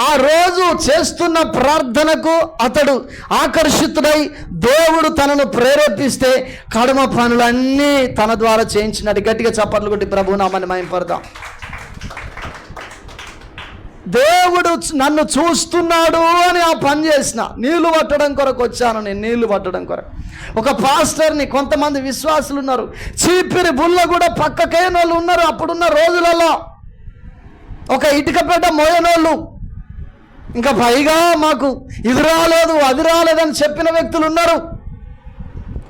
ఆ రోజు చేస్తున్న ప్రార్థనకు అతడు ఆకర్షితుడై దేవుడు తనను ప్రేరేపిస్తే కడమ పనులన్నీ తన ద్వారా చేయించినట్టు. గట్టిగా చప్పట్లు కొట్టి ప్రభు నామాన్ని మహిమపడదాం. దేవుడు నన్ను చూస్తున్నాడు అని ఆ పని చేసిన. నీళ్లు పట్టడం కొరకు వచ్చాను నేను, నీళ్లు పట్టడం కొరకు. ఒక పాస్టర్ని, కొంతమంది విశ్వాసులు ఉన్నారు, చీపిరి బుల్ల కూడా పక్కకేనోళ్ళు ఉన్నారు. అప్పుడున్న రోజులలో ఒక ఇటుక పెట్ట మోయనోళ్ళు, ఇంకా పైగా మాకు ఇది రాలేదు అది రాలేదని చెప్పిన వ్యక్తులు ఉన్నారు.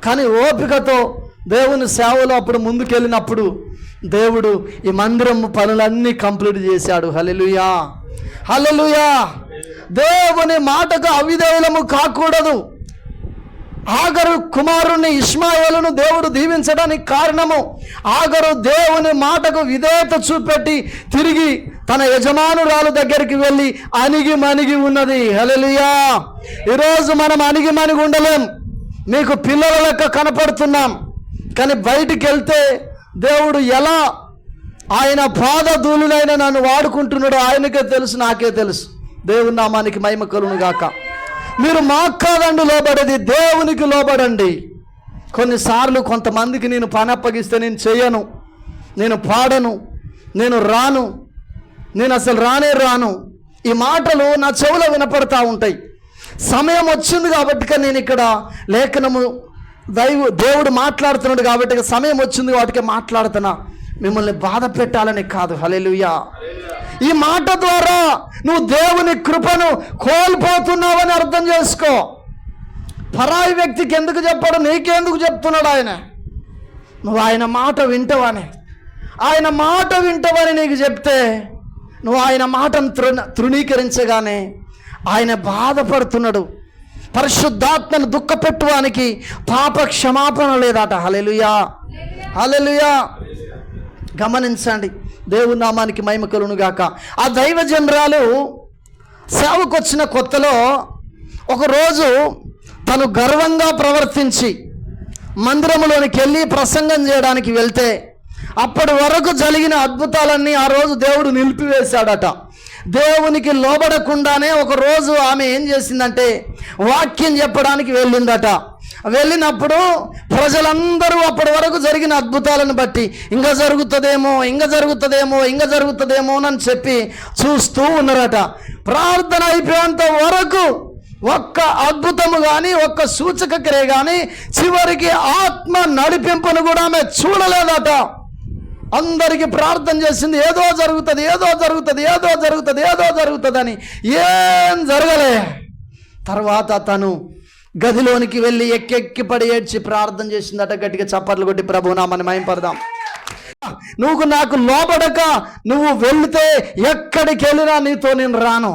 కానీ ఓపికతో దేవుని సేవలో అప్పుడు ముందుకెళ్ళినప్పుడు దేవుడు ఈ మందిరం పనులన్నీ కంప్లీట్ చేశాడు. హల్లెలూయా, హల్లెలూయా. దేవుని మాటకు అవిధేయులము కాకూడదు. ఆగరు కుమారుని ఇష్మాయేలును దేవుడు దీవించడానికి కారణము, ఆగరు దేవుని మాటకు విధేయత చూపెట్టి తిరిగి తన యజమానురాలు దగ్గరికి వెళ్ళి అణిగి మణిగి ఉన్నది. హల్లెలూయా. ఈరోజు మనం అణిగి మణిగి ఉండలేం. మీకు పిల్లల లెక్క కనపడుతున్నాం, కానీ బయటికి వెళ్తే దేవుడు ఎలా ఆయన పాదధూళినైనా నన్ను వాడుకుంటున్నాడో ఆయనకే తెలుసు, నాకే తెలుసు. దేవుని నామానికి మహిమ కలుగును గాక. మీరు మాకు కాదండి లోబడేది, దేవునికి లోబడండి. కొన్నిసార్లు కొంతమందికి నేను పని అప్పగిస్తే నేను చేయను, నేను పాడను, నేను రాను, నేను అసలు రాను, ఈ మాటలు నా చెవులో వినపడతా ఉంటాయి. సమయం వచ్చింది కాబట్టి నేను ఇక్కడ లేఖనము దేవుడు మాట్లాడుతున్నాడు కాబట్టి సమయం వచ్చింది కాబట్టి మాట్లాడుతున్నా, మిమ్మల్ని బాధ పెట్టాలని కాదు. హల్లెలూయా. ఈ మాట ద్వారా నువ్వు దేవుని కృపను కోల్పోతున్నావని అర్థం చేసుకో. పరాయి వ్యక్తికి ఎందుకు చెప్పాడు, నీకెందుకు చెప్తున్నాడు ఆయన? నువ్వు ఆయన మాట వింటావని, ఆయన మాట వింటావని నీకు చెప్తే నువ్వు ఆయన మాటను తృణీకరించగానే ఆయన బాధపడుతున్నాడు. పరిశుద్ధాత్మను దుఃఖపెట్టువానికి పాప క్షమాపణ లేదట. హల్లెలూయా, హల్లెలూయా. గమనించండి, దేవుని నామానికి మహిమ కలుగును గాక. ఆ దైవజనురాలు సేవకు వచ్చిన కొత్తలో ఒకరోజు తను గర్వంగా ప్రవర్తించి మందిరంలోనికి వెళ్ళి ప్రసంగం చేయడానికి వెళ్తే అప్పటి వరకు జరిగిన అద్భుతాలన్నీ ఆ రోజు దేవుడు నిలిపివేశాడట. దేవునికి లోబడకుండానే ఒకరోజు ఆమె ఏం చేసిందంటే వాక్యం చెప్పడానికి వెళ్ళిందట. వెళ్ళినప్పుడు ప్రజలందరూ అప్పటి వరకు జరిగిన అద్భుతాలను బట్టి ఇంకా జరుగుతుందేమో అని చెప్పి చూస్తూ ఉన్నారట. ప్రార్థన అయిపోయేంత వరకు ఒక్క అద్భుతము కానీ ఒక్క సూచక క్రియ కానీ చివరికి ఆత్మ నడిపింపును కూడా ఆమె చూడలేదట. అందరికీ ప్రార్థన చేసింది, ఏదో జరుగుతుంది అని. ఏం జరగలే. తర్వాత తను గదిలోనికి వెళ్ళి ఎక్కి పడి ఏడ్చి ప్రార్థన చేసిందట. గట్టిగా చప్పట్లు కొట్టి ప్రభువు నామమున మహిమపడదాం. నువ్వు నాకు లోబడక నువ్వు వెళ్తే ఎక్కడికి వెళ్ళినా నీతో నేను రాను.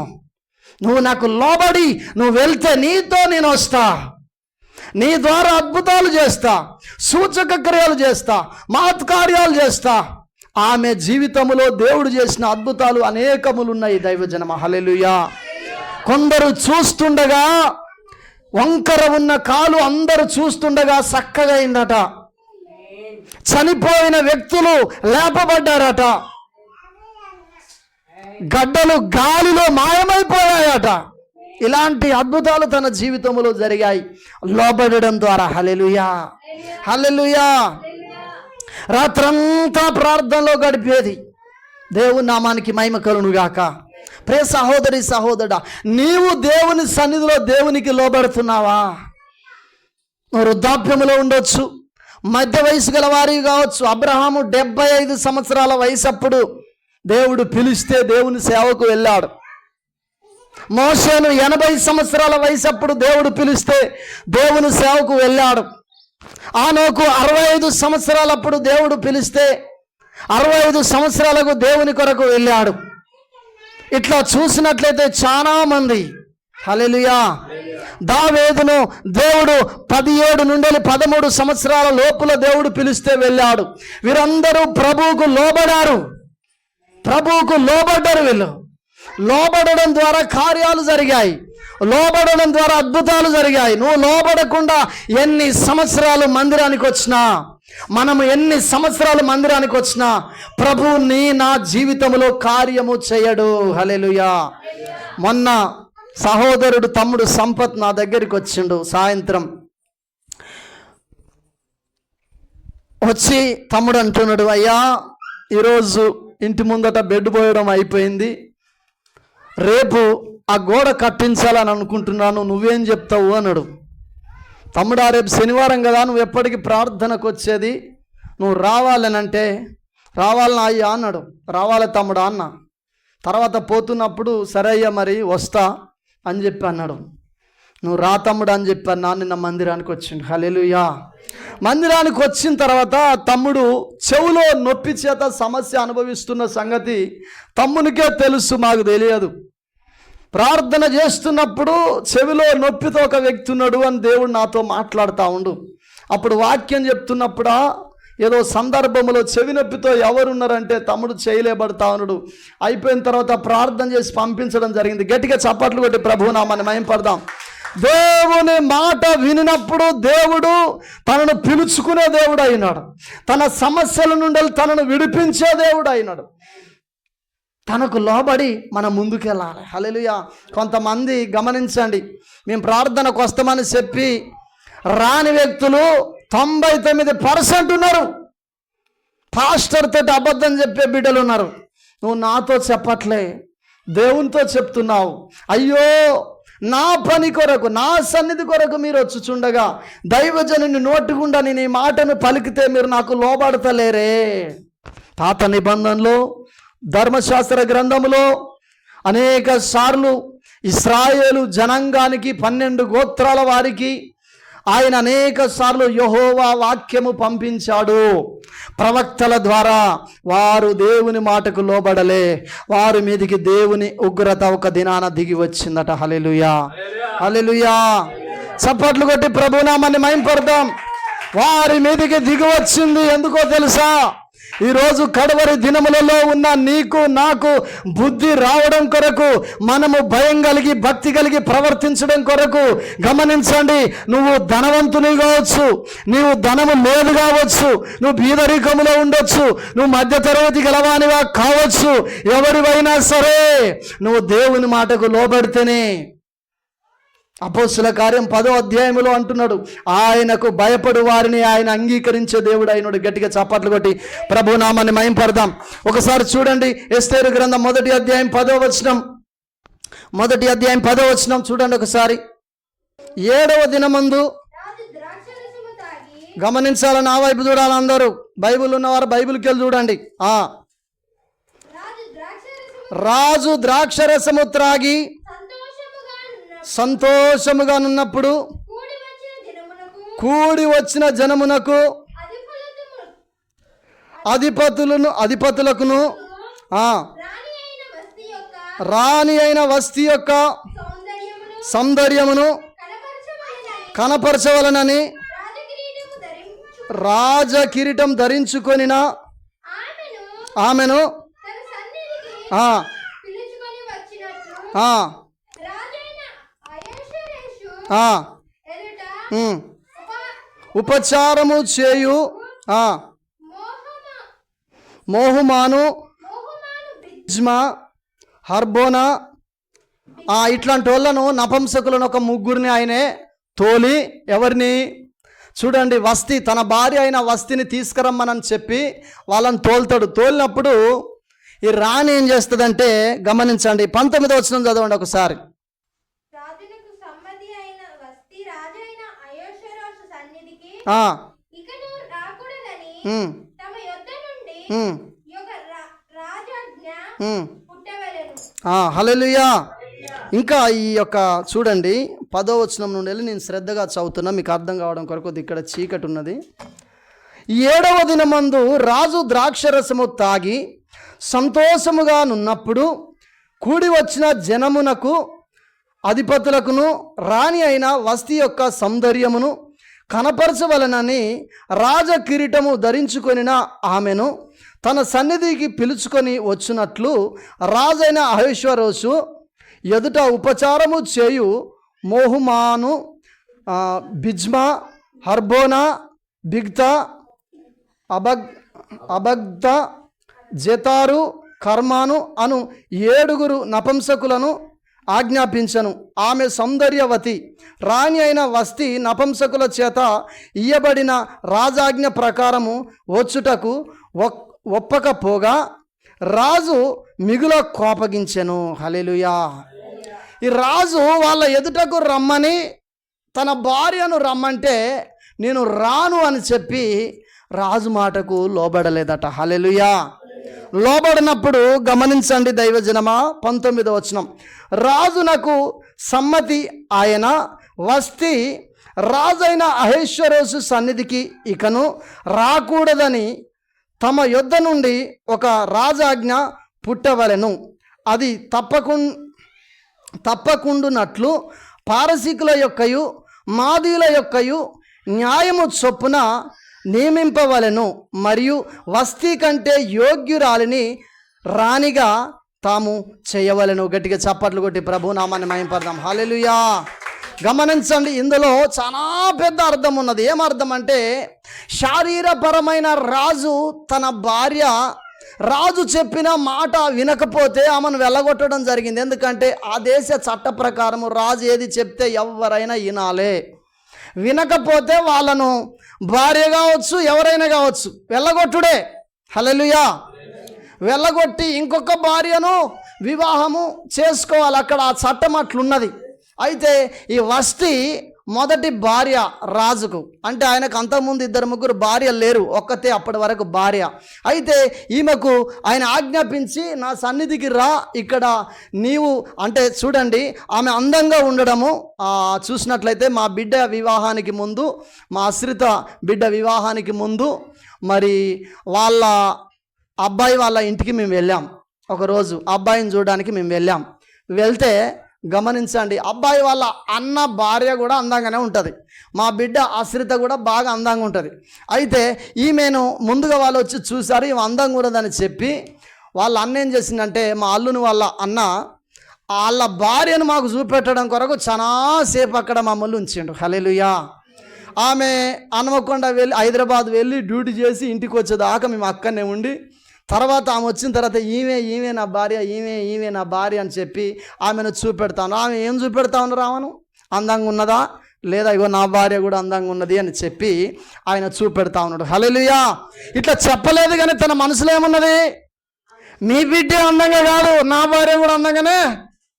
నువ్వు నాకు లోబడి నువ్వు వెళ్తే నీతో నేను వస్తా, నీ ద్వారా అద్భుతాలు చేస్తా, సూచక క్రియలు చేస్తా, మహత్కార్యాలు చేస్తా. ఆమె జీవితంలో దేవుడు చేసిన అద్భుతాలు అనేకములు ఉన్నాయి. దైవజనమ, హల్లెలూయా. కొందరు చూస్తుండగా వంకర ఉన్న కాలు అందరూ చూస్తుండగా చక్కగా అయిందట. చనిపోయిన వ్యక్తులు లేపబడ్డారట. గడ్డలు గాలిలో మాయమైపోయాయట. ఇలాంటి అద్భుతాలు తన జీవితంలో జరిగాయి లోబడడం ద్వారా. హల్లెలూయా, హల్లెలూయా. రాత్రంతా ప్రార్థనలో గడిపేది. దేవుని నామానికి మహిమ కలుగును గాక. ప్రియ సహోదరి సహోదరుడా, నీవు దేవుని సన్నిధిలో దేవునికి లోబడుతున్నావా? వృద్ధాప్యములో ఉండొచ్చు, మధ్య వయసు గల వారి కావచ్చు. అబ్రహాము 75 సంవత్సరాల వయసు అప్పుడు దేవుడు పిలిస్తే దేవుని సేవకు వెళ్ళాడు. మోషేను 80 సంవత్సరాల వయసు అప్పుడు దేవుడు పిలిస్తే దేవుని సేవకు వెళ్ళాడు. ఆనోకు 65 సంవత్సరాలప్పుడు దేవుడు పిలిస్తే 65 సంవత్సరాలకు దేవుని కొరకు వెళ్ళాడు. ఇట్లా చూసినట్లయితే చాలా మంది, హల్లెలూయా. దావీదును దేవుడు 17 నుండి 13 సంవత్సరాల లోపల దేవుడు పిలిస్తే వెళ్ళాడు. వీరందరూ ప్రభువుకు లోబడ్డారు. వీళ్ళు లోబడడం ద్వారా కార్యాలు జరిగాయి, లోబడడం ద్వారా అద్భుతాలు జరిగాయి. నువ్వు లోబడకుండా ఎన్ని సంవత్సరాలు మందిరానికి వచ్చినా, మనము ఎన్ని సంవత్సరాలు మందిరానికి వచ్చినా ప్రభువు నా జీవితంలో కార్యము చేయడు. హల్లెలూయా. మొన్న సహోదరుడు తమ్ముడు సంపత్ నా దగ్గరికి వచ్చిండు. సాయంత్రం వచ్చి తమ్ముడు అంటున్నాడు, అయ్యా ఈరోజు ఇంటి ముందట బెడ్ పోయడం అయిపోయింది, రేపు ఆ గోడ కట్టించాలని అనుకుంటున్నాను, నువ్వేం చెప్తావు అన్నాడు. తమ్ముడా, రేపు శనివారం కదా, నువ్వు ఎప్పటికీ ప్రార్థనకు వచ్చేది, నువ్వు రావాలనంటే రావాలన్నా అయ్యా అన్నాడు. రావాలి తమ్ముడా అన్న. తర్వాత పోతున్నప్పుడు సరే అయ్యా మరి వస్తా అని చెప్పి అన్నాడు. నువ్వు రా తమ్ముడు అని చెప్పాను. నిన్న మందిరానికి వచ్చిండు. హల్లెలూయా. మందిరానికి వచ్చిన తర్వాత తమ్ముడు చెవులో నొప్పి చేత సమస్య అనుభవిస్తున్న సంగతి తమ్మునికే తెలుసు, మాకు తెలియదు. ప్రార్థన చేస్తున్నప్పుడు చెవిలో నొప్పితో ఒక వ్యక్తి ఉన్నాడు అని దేవుడు నాతో మాట్లాడుతూ ఉండు. అప్పుడు వాక్యం చెప్తున్నప్పుడా ఏదో సందర్భంలో చెవి నొప్పితో ఎవరున్నారంటే తమ్ముడు చేయలేబడతా ఉన్నాడు. అయిపోయిన తర్వాత ప్రార్థన చేసి పంపించడం జరిగింది. గట్టిగా చప్పట్లు కొట్టి ప్రభునామాన్ని మహింపడదాం. దేవుని మాట వినినప్పుడు దేవుడు తనను పిలుచుకునే దేవుడు అయినాడు. తన సమస్యల నుండి తనను విడిపించే దేవుడు అయినాడు. తనకు లోబడి మనం ముందుకెళ్ళాలి. హల్లెలూయా. కొంతమంది గమనించండి, మేము ప్రార్థనకు వస్తామని చెప్పి రాని వ్యక్తులు 99% ఉన్నారు. పాస్టర్ తోటి అబద్ధం చెప్పే బిడ్డలు ఉన్నారు. నువ్వు నాతో చెప్పట్లే, దేవునితో చెప్తున్నావు. అయ్యో, నా పని కొరకు, నా సన్నిధి కొరకు మీరు వచ్చుచుండగా దైవజనుని నోటి గుండా నేను ఈ మాటను పలికితే మీరు నాకు లోబడతలేరే. పాత నిబంధనలో ధర్మశాస్త్ర గ్రంథములో అనేక సార్లు ఇశ్రాయేలు జనాంగానికి 12 గోత్రాల వారికి ఆయన అనేక సార్లు యెహోవా వాక్యము పంపించాడు. ప్రవక్తల ద్వారా వారు దేవుని మాటకు లోబడలే. వారి మీదికి దేవుని ఉగ్రత ఒక దినాన దిగి వచ్చిందట. హల్లెలూయా, హల్లెలూయా. చప్పట్లు కొట్టి ప్రభునామాన్ని మహింపడదాం. వారి మీదికి దిగి వచ్చింది. ఎందుకో తెలుసా? ఈరోజు కడవరి దినములలో ఉన్న నీకు నాకు బుద్ధి రావడం కొరకు, మనము భయం కలిగి భక్తి కలిగి ప్రవర్తించడం కొరకు. గమనించండి, నువ్వు ధనవంతుని కావచ్చు, నీవు ధనము లేదు కావచ్చు, నువ్వు బీదరికములో ఉండొచ్చు, నువ్వు మధ్యతరగతి గలవానివా కావచ్చు. ఎవరివైనా సరే నువ్వు దేవుని మాటకు లోబడితేనే. అపోస్తుల కార్యం 10వ అధ్యాయములో అంటున్నాడు, ఆయనకు భయపడు వారిని ఆయన అంగీకరించే దేవుడు అయినాడు. గట్టిగా చప్పట్లు కొట్టి ప్రభునామాన్ని మహింపడదాం. ఒకసారి చూడండి, ఎస్తేరు గ్రంథం 1వ అధ్యాయం 10వ వచనం. 1వ అధ్యాయం 10వ వచనం చూడండి ఒకసారి. 7వ దినమందు, గమనించాలని నా వైపు చూడాలి అందరూ. బైబిల్ ఉన్నవారు బైబిల్కి వెళ్ళి చూడండి. రాజు ద్రాక్షరసము త్రాగి సంతోషముగా నున్నప్పుడు కూడి వచ్చిన జనమునకు అధిపతులకును రాణి అయిన వస్తీ యొక్క సౌందర్యమును కనపరచవలనని రాజ కిరీటం ధరించుకొనిన ఆమెను ఉపచారము చేయు మోహుమాను, బిజ్మా, హర్బోనా ఇట్లాంటి వాళ్ళను నపంసకులను ఒక 3 ఆయనే తోలి, ఎవరిని చూడండి, వస్తీ తన భార్య అయిన వస్తీని తీసుకురమ్మనని చెప్పి వాళ్ళని తోలుతాడు. తోలినప్పుడు ఈ రాణి ఏం చేస్తుందంటే, గమనించండి 19వ వచనం చదవండి ఒకసారి. హల్లెలూయా. ఇంకా ఈ యొక్క చూడండి 10వ వచనం నుండి వెళ్ళి నేను శ్రద్ధగా చదువుతున్నా, మీకు అర్థం కావడం కొరకు. ఇక్కడ చీకటి ఉన్నది. 7వ దినమందు రాజు ద్రాక్షరసము తాగి సంతోషముగా నున్నప్పుడు కూడి వచ్చిన జనమునకు అధిపతులకును రాణి అయిన వస్తీ యొక్క సౌందర్యమును కనపరచవలనని రాజ కిరీటము ధరించుకొనిన ఆమెను తన సన్నిధికి పిలుచుకొని వచ్చినట్లు రాజైన అహష్వేరోషు ఎదుట ఉపచారము చేయు మోహుమాను, బిజ్మా, హర్బోనా, బిగ్తా, అబగ్ద, జెతారు, కర్మాను అను 7 నపంసకులను ఆజ్ఞాపించను. ఆమె సౌందర్యవతి. రాణి అయిన వస్తీ నపంసకుల చేత ఇయ్యబడిన రాజాజ్ఞ ప్రకారము వచ్చుటకు ఒప్పకపోగా రాజు మిగుల కోపగించెను. హల్లెలూయా. ఈ రాజు వాళ్ళ ఎదుటకు రమ్మని తన భార్యను రమ్మంటే నేను రాను అని చెప్పి రాజు మాటకు లోబడలేదట. హల్లెలూయా. లోబడినప్పుడు గమనించండి దైవజనమా, 19వ వచనం. రాజునకు సమ్మతి ఆయన వస్తీ రాజైన అహష్వేరోషు సన్నిధికి ఇకను రాకూడదని తమ యొద్ద నుండి ఒక రాజాజ్ఞ పుట్టవలెను. అది తప్పకుండునట్లు పారసీకుల యొక్కయు మాదీల యొక్కయు న్యాయము చొప్పున నియమింపవలెను, మరియు వస్తీ కంటే యోగ్యురాలిని రాణిగా తాము చేయవలెను. గట్టిగా చప్పట్లు కొట్టి ప్రభు నామాన్ని మహింపడదాం. హల్లెలూయా. గమనించండి, ఇందులో చాలా పెద్ద అర్థం ఉన్నది. ఏం అర్థం అంటే, శారీరపరమైన రాజు తన భార్య రాజు చెప్పిన మాట వినకపోతే ఆమెను వెళ్ళగొట్టడం జరిగింది. ఎందుకంటే ఆ దేశ చట్ట ప్రకారము రాజు ఏది చెప్తే ఎవరైనా వినాలే. వినకపోతే వాళ్ళను భార్య కావచ్చు, ఎవరైనా కావచ్చు, వెళ్ళగొట్టుడే. హల్లెలూయా. వెళ్ళగొట్టి ఇంకొక భార్యను వివాహము చేసుకోవాలి. అక్కడ ఆ చట్టం అట్లున్నది. అయితే ఈ వస్తీ మొదటి భార్య రాజుకు, అంటే ఆయనకు అంతకుముందు 2-3 భార్యలు లేరు, ఒక్కతే అప్పటి వరకు భార్య. అయితే ఈమెకు ఆయన ఆజ్ఞాపించి, నా సన్నిధికి రా, ఇక్కడ నీవు అంటే చూడండి, ఆమె అందంగా ఉండడము చూసినట్లయితే మా బిడ్డ వివాహానికి ముందు, మా ఆశ్రిత బిడ్డ వివాహానికి ముందు మరి వాళ్ళ అబ్బాయి వాళ్ళ ఇంటికి మేము వెళ్ళాం. ఒకరోజు అబ్బాయిని చూడడానికి మేము వెళ్ళాం. వెళ్తే గమనించండి, అబ్బాయి వాళ్ళ అన్న భార్య కూడా అందంగానే ఉంటుంది, మా బిడ్డ ఆశ్రిత కూడా బాగా అందంగా ఉంటుంది. అయితే ఈమెను ముందుగా వాళ్ళు వచ్చి చూసారు, ఈమె అందంగా ఉన్నదని చెప్పి వాళ్ళ అన్న ఏం చేసిందంటే, మా అల్లుని వాళ్ళ అన్న వాళ్ళ భార్యను మాకు చూపెట్టడం కొరకు చాలాసేపు అక్కడ మమ్మల్ని ఉంచిండు. హల్లెలూయా. ఆమె హన్మకొండ వెళ్ళి హైదరాబాద్ వెళ్ళి డ్యూటీ చేసి ఇంటికి వచ్చేదాకా మేము అక్కడనే ఉండి, తర్వాత ఆమె వచ్చిన తర్వాత ఈమె నా భార్య, ఈమె నా భార్య అని చెప్పి ఆమెను చూపెడతాను. ఆమె ఏం చూపెడతా ఉన్నారు? ఆమెను అందంగా ఉన్నదా లేదా, ఇగో నా భార్య కూడా అందంగా ఉన్నది అని చెప్పి ఆయన చూపెడతా ఉన్నాడు. హల్లెలూయా. ఇట్లా చెప్పలేదు, కానీ తన మనసులో ఏమున్నది? మీ బిడ్డ అందంగా కాదు, నా భార్య కూడా అందంగానే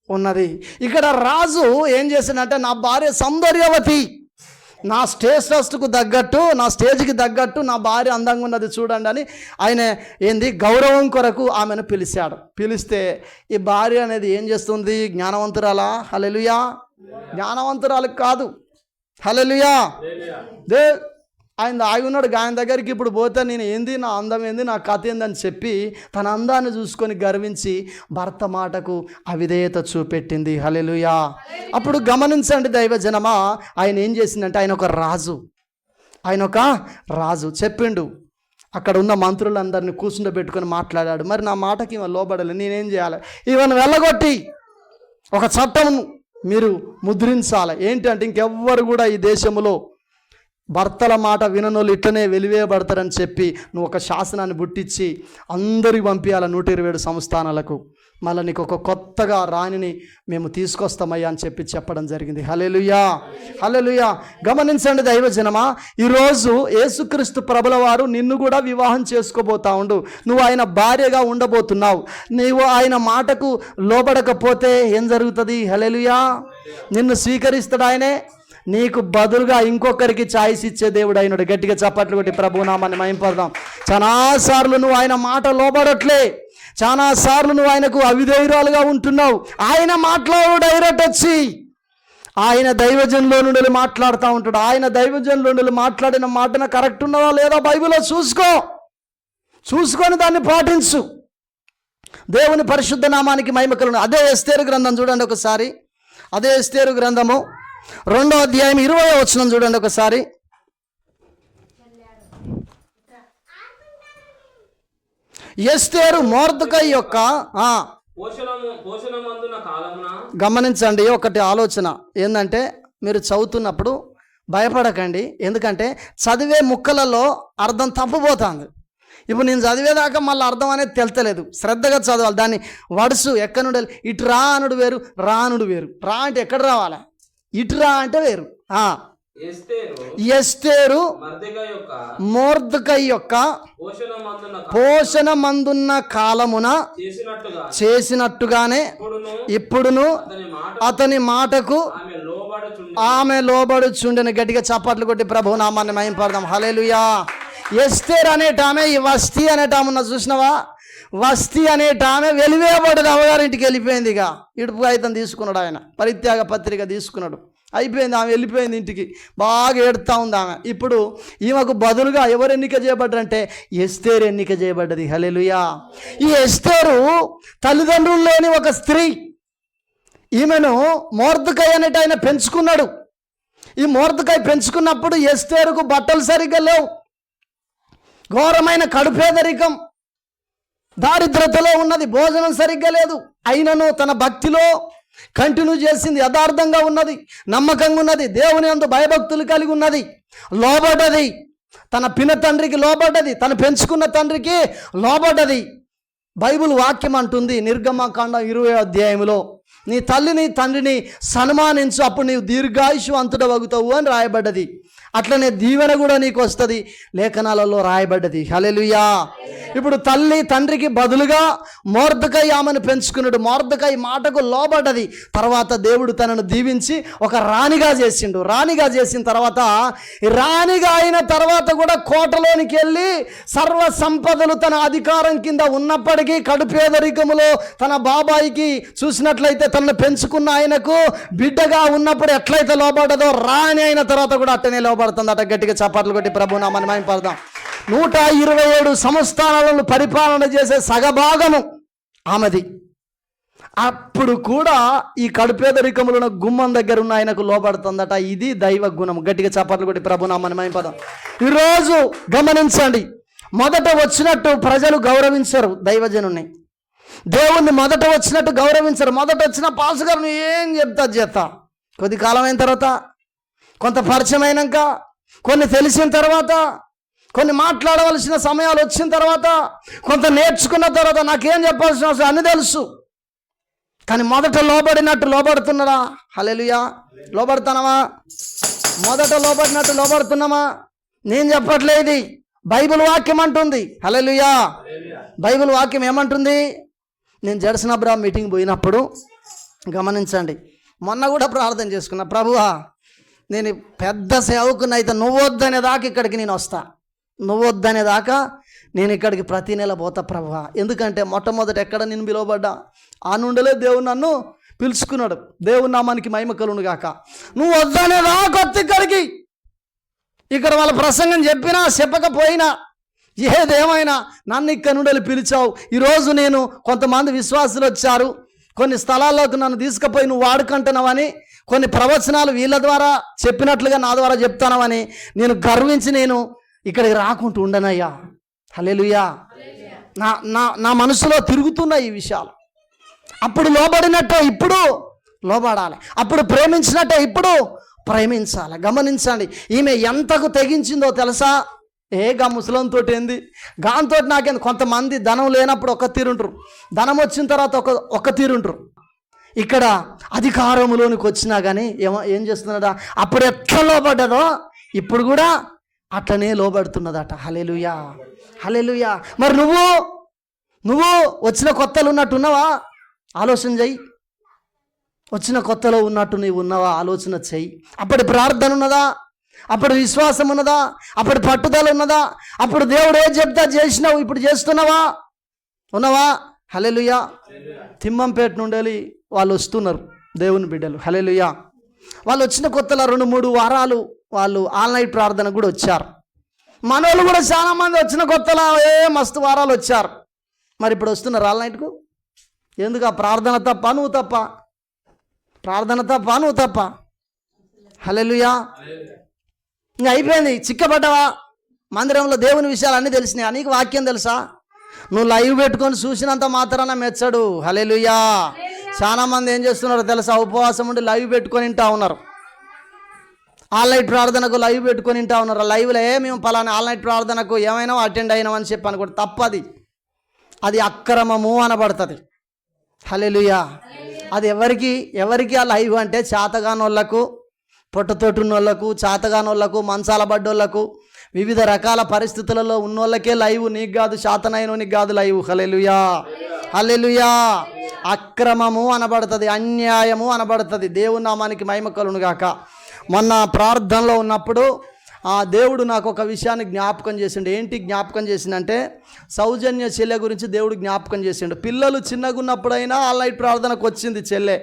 ఉన్నది. ఇక్కడ రాజు ఏం చేసిందంటే, నా భార్య సౌందర్యవతి, నా స్టేటస్కు తగ్గట్టు, నా స్టేజ్కి తగ్గట్టు నా భార్య అందంగా ఉన్నది చూడండి అని ఆయన ఏంది గౌరవం కొరకు ఆమెను పిలిచాడు. పిలిస్తే ఈ భార్య అనేది ఏం చేస్తుంది? జ్ఞానవంతురాలా? హల్లెలూయా. జ్ఞానవంతురాలు కాదు. హల్లెలూయా. ఆయన ఆగి ఉన్నాడు. ఆయన దగ్గరికి ఇప్పుడు పోతే నేను ఏంది, నా అందం ఏంది, నా కథ ఏందని చెప్పి తన అందాన్ని చూసుకొని గర్వించి భర్త మాటకు అవిధేయత చూపెట్టింది. హల్లెలూయా. అప్పుడు గమనించండి దైవజనమా, ఆయన ఏం చేసిందంటే, ఆయన ఒక రాజు చెప్పిండు. అక్కడ ఉన్న మంత్రులందరినీ కూర్చుండబెట్టుకొని మాట్లాడాడు. మరి నా మాటకి ఇవన్న లోబడలే, నేనేం చేయాలి? ఇవన్నీ వెళ్ళగొట్టి ఒక చట్టం మీరు ముద్రించాలి. ఏంటంటే, ఇంకెవ్వరు కూడా ఈ దేశంలో భర్తల మాట విననోళ్ళు ఇట్లనే వెలివేయబడతారని చెప్పి నువ్వు ఒక శాసనాన్ని పుట్టించి అందరికి పంపించాలి 127 సంస్థానాలకు. మళ్ళీ నీకు ఒక కొత్తగా రాణిని మేము తీసుకొస్తామయ్యా అని చెప్పడం జరిగింది. హల్లెలూయా. హల్లెలూయా. గమనించండి దైవజనమా, ఈరోజు యేసుక్రీస్తు ప్రభుల వారు నిన్ను కూడా వివాహం చేసుకోబోతా ఉండు. నువ్వు ఆయన భార్యగా ఉండబోతున్నావు. నీవు ఆయన మాటకు లోబడకపోతే ఏం జరుగుతుంది? హల్లెలూయా. నిన్ను స్వీకరిస్తాడు ఆయనే, నీకు బదులుగా ఇంకొకరికి ఛాయిస్ ఇచ్చే దేవుడు అయినాడు. గట్టిగా చప్పట్లు కొట్టి ప్రభు నామాన్ని మహింపడదాం. చాలాసార్లు నువ్వు ఆయన మాట లోబడట్లే, చాలాసార్లు నువ్వు ఆయనకు అవిధేయురాలుగా ఉంటున్నావు. ఆయన మాట్లాడు డైరెక్ట్ వచ్చి ఆయన దైవజనులో నుండి మాట్లాడుతూ ఉంటాడు. ఆయన దైవజనులో నుండి మాట్లాడిన మాటన కరెక్ట్ ఉన్నదా లేదా బైబిల్లో చూసుకొని దాన్ని పాటించు. దేవుని పరిశుద్ధ నామానికి మహిమ కలుగును. అదే ఎస్తేరు గ్రంథం చూడండి ఒకసారి. అదే ఎస్తేరు గ్రంథము 2వ అధ్యాయం 20వ వచనం చూడండి ఒకసారి. ఎస్తేరు మొర్దెకై యొక్క గమనించండి, ఒకటి ఆలోచన ఏంటంటే, మీరు చదువుతున్నప్పుడు భయపడకండి. ఎందుకంటే చదివే ముక్కలలో అర్థం తప్పుపోతుంది. ఇప్పుడు నేను చదివేదాకా మళ్ళీ అర్థం అనేది తెలుతలేదు. శ్రద్ధగా చదవాలి. దాన్ని వడుసు ఎక్కడి నుండి ఇటు రా అనుడు వేరు, రా అనుడు వేరు. రా అంటే ఎక్కడ రావాలి, ఇటు రా అంటే వేరు. ఎస్తేరు మొర్దెకై యొక్క పోషణ మందున్న కాలమున చేసినట్టుగానే ఇప్పుడును అతని మాటకు ఆమె లోబడుచుండెను. గట్టిగా చప్పట్లు కొట్టి ప్రభు నామాన్ని మహింపడదాం. హల్లెలూయా. ఎస్తేరు అనేటామె ఈ వస్తీ అనేటామె ఉన్న చూసినవా? వస్తీ అనేటామె వెలివేయబడ్డది, అమ్మగారింటికి వెళ్ళిపోయింది. ఇక ఇడుపు అయితే తీసుకున్నాడు ఆయన, పరిత్యాగ పత్రిక తీసుకున్నాడు, అయిపోయింది. ఆమె వెళ్ళిపోయింది ఇంటికి, బాగా ఏడుతూ ఉంది ఆమె. ఇప్పుడు ఈమెకు బదులుగా ఎవరు ఎన్నిక చేయబడ్డారంటే ఎస్తేరు ఎన్నిక చేయబడ్డది. హల్లెలూయా. ఈ ఎస్తేరు తల్లిదండ్రులు లేని ఒక స్త్రీ. ఈమెను మొర్దెకై అనేట ఆయన పెంచుకున్నాడు. ఈ మొర్దెకై పెంచుకున్నప్పుడు ఎస్తేరుకు బట్టలు సరిగ్గా లేవు. ఘోరమైన కడుపేదరికం, దారిద్రతలో ఉన్నది, భోజనం సరిగ్గా లేదు. అయినను తన భక్తిలో కంటిన్యూ చేసింది, యథార్థంగా ఉన్నది, నమ్మకంగా ఉన్నది, దేవుని యందు భయభక్తులు కలిగి ఉన్నది, లోబడ్డది, తన పిన తండ్రికి లోబడ్డది, తను పెంచుకున్న తండ్రికి లోబడ్డది. బైబిల్ వాక్యం అంటుంది నిర్గమకాండం 20వ అధ్యాయంలో, నీ తల్లిని తండ్రిని సన్మానించు, అప్పుడు నీవు దీర్ఘాయుష్మంతుడవగుతావు అని రాయబడ్డది. అట్లనే దీవెన కూడా నీకు వస్తుంది, లేఖనాలలో రాయబడ్డది. హల్లెలూయా. ఇప్పుడు తల్లి తండ్రికి బదులుగా మొర్దెకై ఆమెను పెంచుకున్నాడు. మొర్దెకై మాటకు లోబడ్డది. తర్వాత దేవుడు తనను దీవించి ఒక రాణిగా చేసిండు. రాణిగా చేసిన తర్వాత, రాణిగా అయిన తర్వాత కూడా కోటలోనికి వెళ్ళి సర్వ సంపదలు తన అధికారం కింద ఉన్నప్పటికీ కడుపేదరికములో తన బాబాయికి చూసినట్లయితే తనను పెంచుకున్న ఆయనకు బిడ్డగా ఉన్నప్పుడు ఎట్లయితే లోబడ్డదో, రాణి అయిన తర్వాత కూడా అట్టనే లోబడుతుందట. గట్టిగా చప్పట్లు కొట్టి ప్రభు నామమున మహిమపడదాం. 127 సంస్థానాలను పరిపాలన చేసే సగభాగము ఆమెది. అప్పుడు కూడా ఈ కడుపేదరికములను గుమ్మం దగ్గర ఉన్న ఆయనకు లోబడుతుందట. ఇది దైవ గుణం. గట్టిగా చప్పట్లు కొట్టి ప్రభు నామమున మహిమపడదాం. ఈరోజు గమనించండి, మొదట వచ్చినట్టు ప్రజలు గౌరవించరు దైవజనుని. దేవుణ్ణి మొదట వచ్చినట్టు గౌరవించరు. మొదట వచ్చిన పాస్ గారు ఏం చెప్తా చేస్తా, కొద్ది కాలం అయిన తర్వాత, కొంత పరిచయం అయినాక, కొన్ని తెలిసిన తర్వాత, కొన్ని మాట్లాడవలసిన సమయాలు వచ్చిన తర్వాత, కొంత నేర్చుకున్న తర్వాత నాకేం చెప్పాల్సిన అవసరం, అన్నీ తెలుసు. కానీ మొదట లోబడినట్టు లోబడుతున్నారా? హల్లెలూయా. లోబడుతున్నామా? మొదట లోబడినట్టు లోబడుతున్నామా? నేను చెప్పట్లేదు, బైబిల్ వాక్యం అంటుంది. హల్లెలూయా. బైబిల్ వాక్యం ఏమంటుంది? నేను జడ్సనబ్రా మీటింగ్ పోయినప్పుడు గమనించండి, మొన్న కూడా ప్రార్థన చేసుకున్నా, ప్రభువా నేను పెద్ద సేవకునైతే నువ్వు వద్దనే దాకా ఇక్కడికి నేను వస్తా, నువ్వు వద్దనే దాకా నేను ఇక్కడికి ప్రతి నెల పోతా ప్రభువా. ఎందుకంటే మొట్టమొదట ఎక్కడ నేను పిలువబడ్డా, ఆ నుండలే దేవుడు నన్ను పిలుచుకున్నాడు. దేవుని నామానికి మహిమ కలుగును గాక. నువ్వు వద్దనే దాకా వస్తే ఇక్కడికి, ఇక్కడ వాళ్ళ ప్రసంగం చెప్పినా చెప్పకపోయినా ఏదేమైనా నన్ను ఇక్కడ నుండి పిలిచావు. ఈరోజు నేను కొంతమంది విశ్వాసులు వచ్చారు, కొన్ని స్థలాల్లోకి నన్ను తీసుకుపోయి నువ్వు వాడుకుంటున్నావని, కొన్ని ప్రవచనాలు వీళ్ళ ద్వారా చెప్పినట్లుగా నా ద్వారా చెప్తానవని నేను గర్వించి నేను ఇక్కడికి రాకుంటూ ఉండనయ్యా. హల్లెలూయా. నా నా నా మనసులో తిరుగుతున్నాయి ఈ విషయాలు. అప్పుడు లోబడినట్టే ఇప్పుడు లోబడాలి, అప్పుడు ప్రేమించినట్టే ఇప్పుడు ప్రేమించాలి. గమనించండి, ఈమె ఎంతకు తెగించిందో తెలుసా? గా ముసలంతో ఏంది, గాంతో నాకేంది. కొంతమంది ధనం లేనప్పుడు ఒక తీరుంటారు, ధనం వచ్చిన తర్వాత ఒక తీరుంటారు. ఇక్కడ అధికారంలోనికి వచ్చినా కానీ ఏం చేస్తున్నాడా, అప్పుడు ఎట్లా లోబడ్డదో ఇప్పుడు కూడా అట్లనే లోబడుతున్నదట. హల్లెలూయా. హల్లెలూయా. మరి నువ్వు వచ్చిన కొత్తలు ఉన్నట్టు ఉన్నావా? ఆలోచన చెయ్యి. వచ్చిన కొత్తలో ఉన్నట్టు నీవు ఉన్నావా? ఆలోచన చెయ్యి. అప్పటి ప్రార్థన ఉన్నదా? అప్పుడు విశ్వాసం ఉన్నదా? అప్పుడు పట్టుదల ఉన్నదా? అప్పుడు దేవుడు ఏం చెప్తా చేసినావు, ఇప్పుడు చేస్తున్నావా? ఉన్నావా? హల్లెలూయా. తిమ్మంపేట నుండి వాళ్ళు వస్తున్నారు దేవుని బిడ్డలు. హల్లెలూయా. వాళ్ళు వచ్చిన కొత్తలో 2-3 వారాలు వాళ్ళు ఆల్ నైట్ ప్రార్థన కూడా వచ్చారు. మనోళ్ళు కూడా చాలామంది వచ్చిన కొత్తలో మస్తు వారాలు వచ్చారు. మరి ఇప్పుడు వస్తున్నారు ఆల్ నైట్కు. ఎందుకు? ఆ ప్రార్థన తప్ప నువ్వు తప్ప, ప్రార్థన తప్ప నువ్వు తప్ప. హల్లెలూయా. ఇంకా అయిపోయింది, చిక్కబడ్డావా? మందిరంలో దేవుని విషయాలు అన్నీ తెలిసినాయా? నీకు వాక్యం తెలుసా? నువ్వు లైవ్ పెట్టుకొని చూసినంత మాత్రాన మెచ్చడు. హల్లెలూయా. చాలా మంది ఏం చేస్తున్నారో తెలుసా? ఉపవాసం ఉండి లైవ్ పెట్టుకొని వింటా ఉన్నారు. ఆల్ నైట్ ప్రార్థనకు లైవ్ పెట్టుకొని వింటా ఉన్నారు. లైవ్లో మేము పలానా ఆల్ నైట్ ప్రార్థనకు ఏమైనా అటెండ్ అయినామని చెప్పి అనుకోండి, తప్పది. అది అక్రమము అనబడుతుంది. హల్లెలూయా. అది ఎవరికి ఆ లైవ్ అంటే చేతగానోళ్ళకు, పొట్టతోటున్నోళ్ళకు, చేతగానోళ్ళకు, మంచాల పడ్డోళ్ళకు, వివిధ రకాల పరిస్థితులలో ఉన్నోళ్ళకే లైవ్. నీకు కాదు, శాతనైనోనికి కాదు లైవ్. హల్లెలూయా. హల్లెలూయా. అక్రమము అనబడుతుంది, అన్యాయము అనబడుతుంది. దేవుని నామానికి మహిమ కలుగును గాక. మొన్న ప్రార్థనలో ఉన్నప్పుడు ఆ దేవుడు నాకు ఒక విషయాన్ని జ్ఞాపకం చేసిండు. ఏంటి జ్ఞాపకం చేసిండంటే, సౌజన్య చెల్లె గురించి దేవుడు జ్ఞాపకం చేసిండు. పిల్లలు చిన్నగా ఉన్నప్పుడైనా ఆల్ నైట్ ప్రార్థనకు వచ్చింది చెల్లె,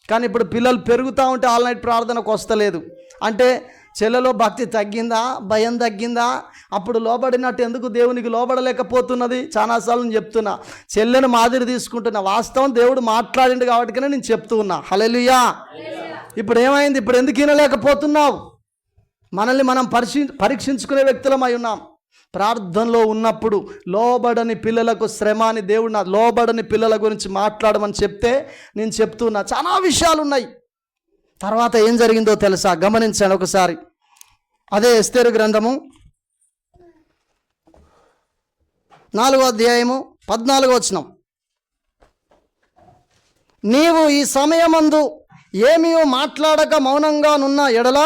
కానీ ఇప్పుడు పిల్లలు పెరుగుతూ ఉంటే ఆల్ నైట్ ప్రార్థనకు వస్తలేదు. అంటే చెల్లెలో భక్తి తగ్గిందా, భయం తగ్గిందా? అప్పుడు లోబడినట్టు ఎందుకు దేవునికి లోబడలేకపోతున్నది? చాలాసార్లు చెప్తున్నా, చెల్లెను మాదిరి తీసుకుంటున్నా. వాస్తవం దేవుడు మాట్లాడిండు కాబట్టినే నేను చెప్తూ ఉన్నా. హల్లెలూయా. ఇప్పుడు ఏమైంది? ఇప్పుడు ఎందుకు వినలేకపోతున్నావు? మనల్ని మనం పరీక్షించుకునే వ్యక్తులమై ఉన్నాం. ప్రార్థనలో ఉన్నప్పుడు లోబడని పిల్లలకు శ్రమ అని దేవుడు నా లోబడని పిల్లల గురించి మాట్లాడమని చెప్తే నేను చెప్తున్నా. చాలా విషయాలు ఉన్నాయి. తర్వాత ఏం జరిగిందో తెలుసా? గమనించాను ఒకసారి. అదే ఎస్తేరు గ్రంథము 4వ అధ్యాయము 14వ వచనం. నీవు ఈ సమయమందు ఏమీ మాట్లాడక మౌనంగా నున్న ఎడల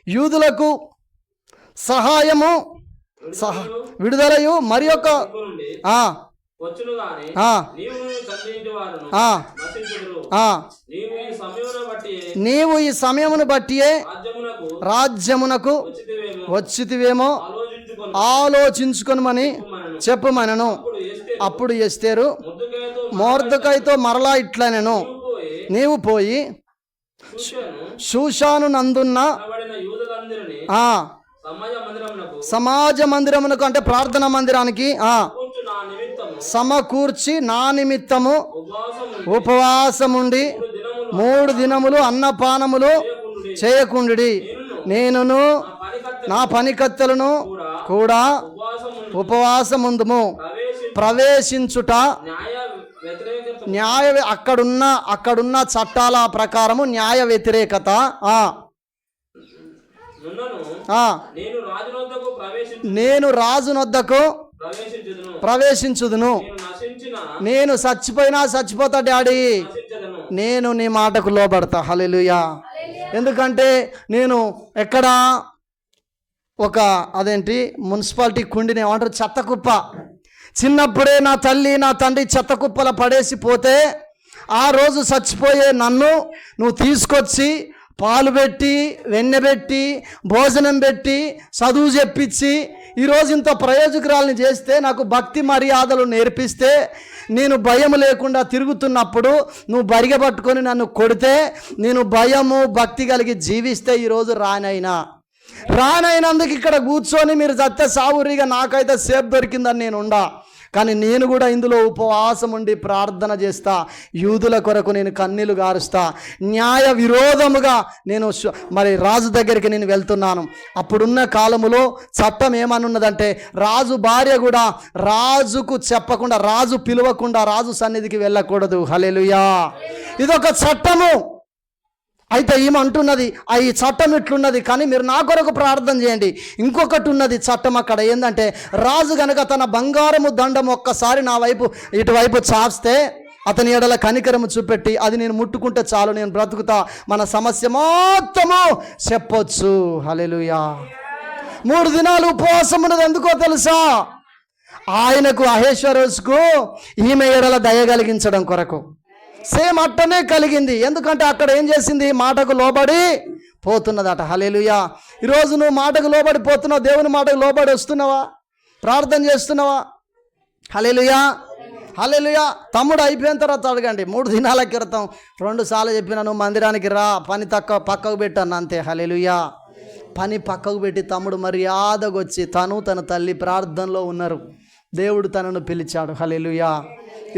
యూదులకు సహాయము విడుదలయు మరి యొక్క వచ్చును గాని నీవు తండ్రి ఇంటి వారును నశించుదురు. నీవు ఈ సమయమును బట్టియే రాజ్యమునకు వచ్చితివేమో ఆలోచించుకొనుమని చెప్పుమనను. అప్పుడు ఎస్తేరు మొర్దెకైతో మరలా ఇట్లనెను, నీవు పోయి షూషాను నందున్న సమాజ మందిరమునకు అంటే ప్రార్థనా మందిరానికి సమకూర్చి నా నిమిత్తము ఉపవాసముండి 3 దినములు అన్నపానములు చేయకుండుడి. నేనును నా పనికత్తెలను కూడా ఉపవాసముందుము. ప్రవేశించుట న్యాయ అక్కడున్న చట్టాల ప్రకారము న్యాయ వ్యతిరేకత. నేను రాజునొద్దకు ప్రవేశించుదును. నేను చచ్చిపోతా డాడీ, నేను నీ మాటకు లోబడతా. హల్లెలూయా. ఎందుకంటే నేను ఎక్కడ అదేంటి మున్సిపాలిటీ కుండిని ఏమంటారు, చెత్త కుప్ప. చిన్నప్పుడే నా తల్లి నా తండ్రి చెత్త కుప్పల పడేసి పోతే ఆ రోజు చచ్చిపోయే నన్ను నువ్వు తీసుకొచ్చి పాలు పెట్టి వెన్నె పెట్టి భోజనం పెట్టి చదువు చెప్పించి ఈరోజు ఇంత ప్రయోజకురాలని చేస్తే, నాకు భక్తి మర్యాదలు నేర్పిస్తే, నేను భయం లేకుండా తిరుగుతున్నప్పుడు నువ్వు బరిగె పట్టుకొని నన్ను కొడితే, నేను భయము భక్తి కలిగి జీవిస్తే ఈరోజు రానైనందుకు ఇక్కడ కూర్చొని మీరు చస్తే సావురిగా నాకైతే సేఫ్ దొరికిందని నేను ఉండా. కానీ నేను కూడా ఇందులో ఉపవాసం ఉండి ప్రార్థన చేస్తా. యూదుల కొరకు నేను కన్నీళ్లు గారుస్తా. న్యాయ విరోధముగా నేను మరి రాజు దగ్గరికి నేను వెళ్తున్నాను. అప్పుడున్న కాలములో చట్టం ఏమనున్నదంటే, రాజు భార్య కూడా రాజుకు చెప్పకుండా, రాజు పిలవకుండా రాజు సన్నిధికి వెళ్ళకూడదు. హల్లెలూయా. ఇదొక చట్టము. అయితే ఈమె అంటున్నది, ఈ చట్టం ఇట్లున్నది, కానీ మీరు నా కొరకు ప్రార్థన చేయండి. ఇంకొకటి ఉన్నది చట్టం అక్కడ. ఏంటంటే, రాజు గనక తన బంగారము దండం ఒక్కసారి నా వైపు ఇటువైపు చాస్తే, అతని ఎడల కనికరము చూపెట్టి అది నేను ముట్టుకుంటే చాలు, నేను బ్రతుకుతా, మన సమస్య మొత్తము చెప్పొచ్చు. హల్లెలూయా. 3 దినాలు ఉపవాసం ఉన్నది ఎందుకో తెలుసా? ఆయనకు అహేశ్వరోసుకు ఈమె ఎడల దయ కలిగించడం కొరకు. సేమ్ అట్టనే కలిగింది. ఎందుకంటే అక్కడ ఏం చేసింది? మాటకు లోబడి పోతున్నదట. హల్లెలూయా. ఈరోజు నువ్వు మాటకు లోబడి పోతున్నావు, దేవుని మాటకు లోబడి వస్తున్నావా? ప్రార్థన చేస్తున్నావా? హల్లెలూయా. హల్లెలూయా. తమ్ముడు అయిపోయిన తర్వాత అడగండి. 3 దినాల క్రితం 2 సార్లు చెప్పిన, నువ్వు మందిరానికి రా, పని పక్కకు పెట్టాను అంతే. హల్లెలూయా. పని పక్కకు పెట్టి తమ్ముడు మర్యాదగా వచ్చి తన తల్లి ప్రార్థనలో ఉన్నారు. దేవుడు తనను పిలిచాడు. హల్లెలూయా.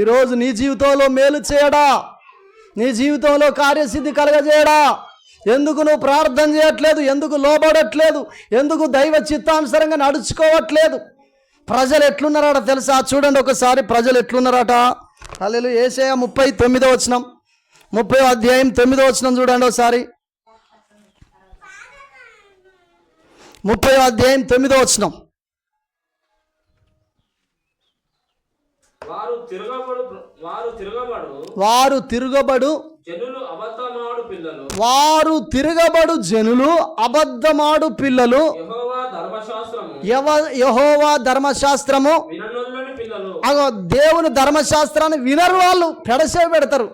ఈరోజు నీ జీవితంలో మేలు చేయడా? నీ జీవితంలో కార్యసిద్ధి కలగజేయడా? ఎందుకు నువ్వు ప్రార్థన చేయట్లేదు? ఎందుకు లోబడట్లేదు? ఎందుకు దైవ చిత్తానుసారంగా నడుచుకోవట్లేదు? ప్రజలు ఎట్లున్నారట తెలుసా? చూడండి ఒకసారి ప్రజలు ఎట్లున్నారట. హల్లెలూయా. యేషయా 39వ వచనం, 30వ అధ్యాయం 9వ వచనం చూడండి ఒకసారి. 30వ అధ్యాయం 9వ వచనం. వారు తిరగబడు జనులు అబద్ధమాడు పిల్లలు యెహోవా ధర్మశాస్త్రము దేవుని ధర్మశాస్త్రాన్ని వినరు. వాళ్ళు పెడసే పెడతారు.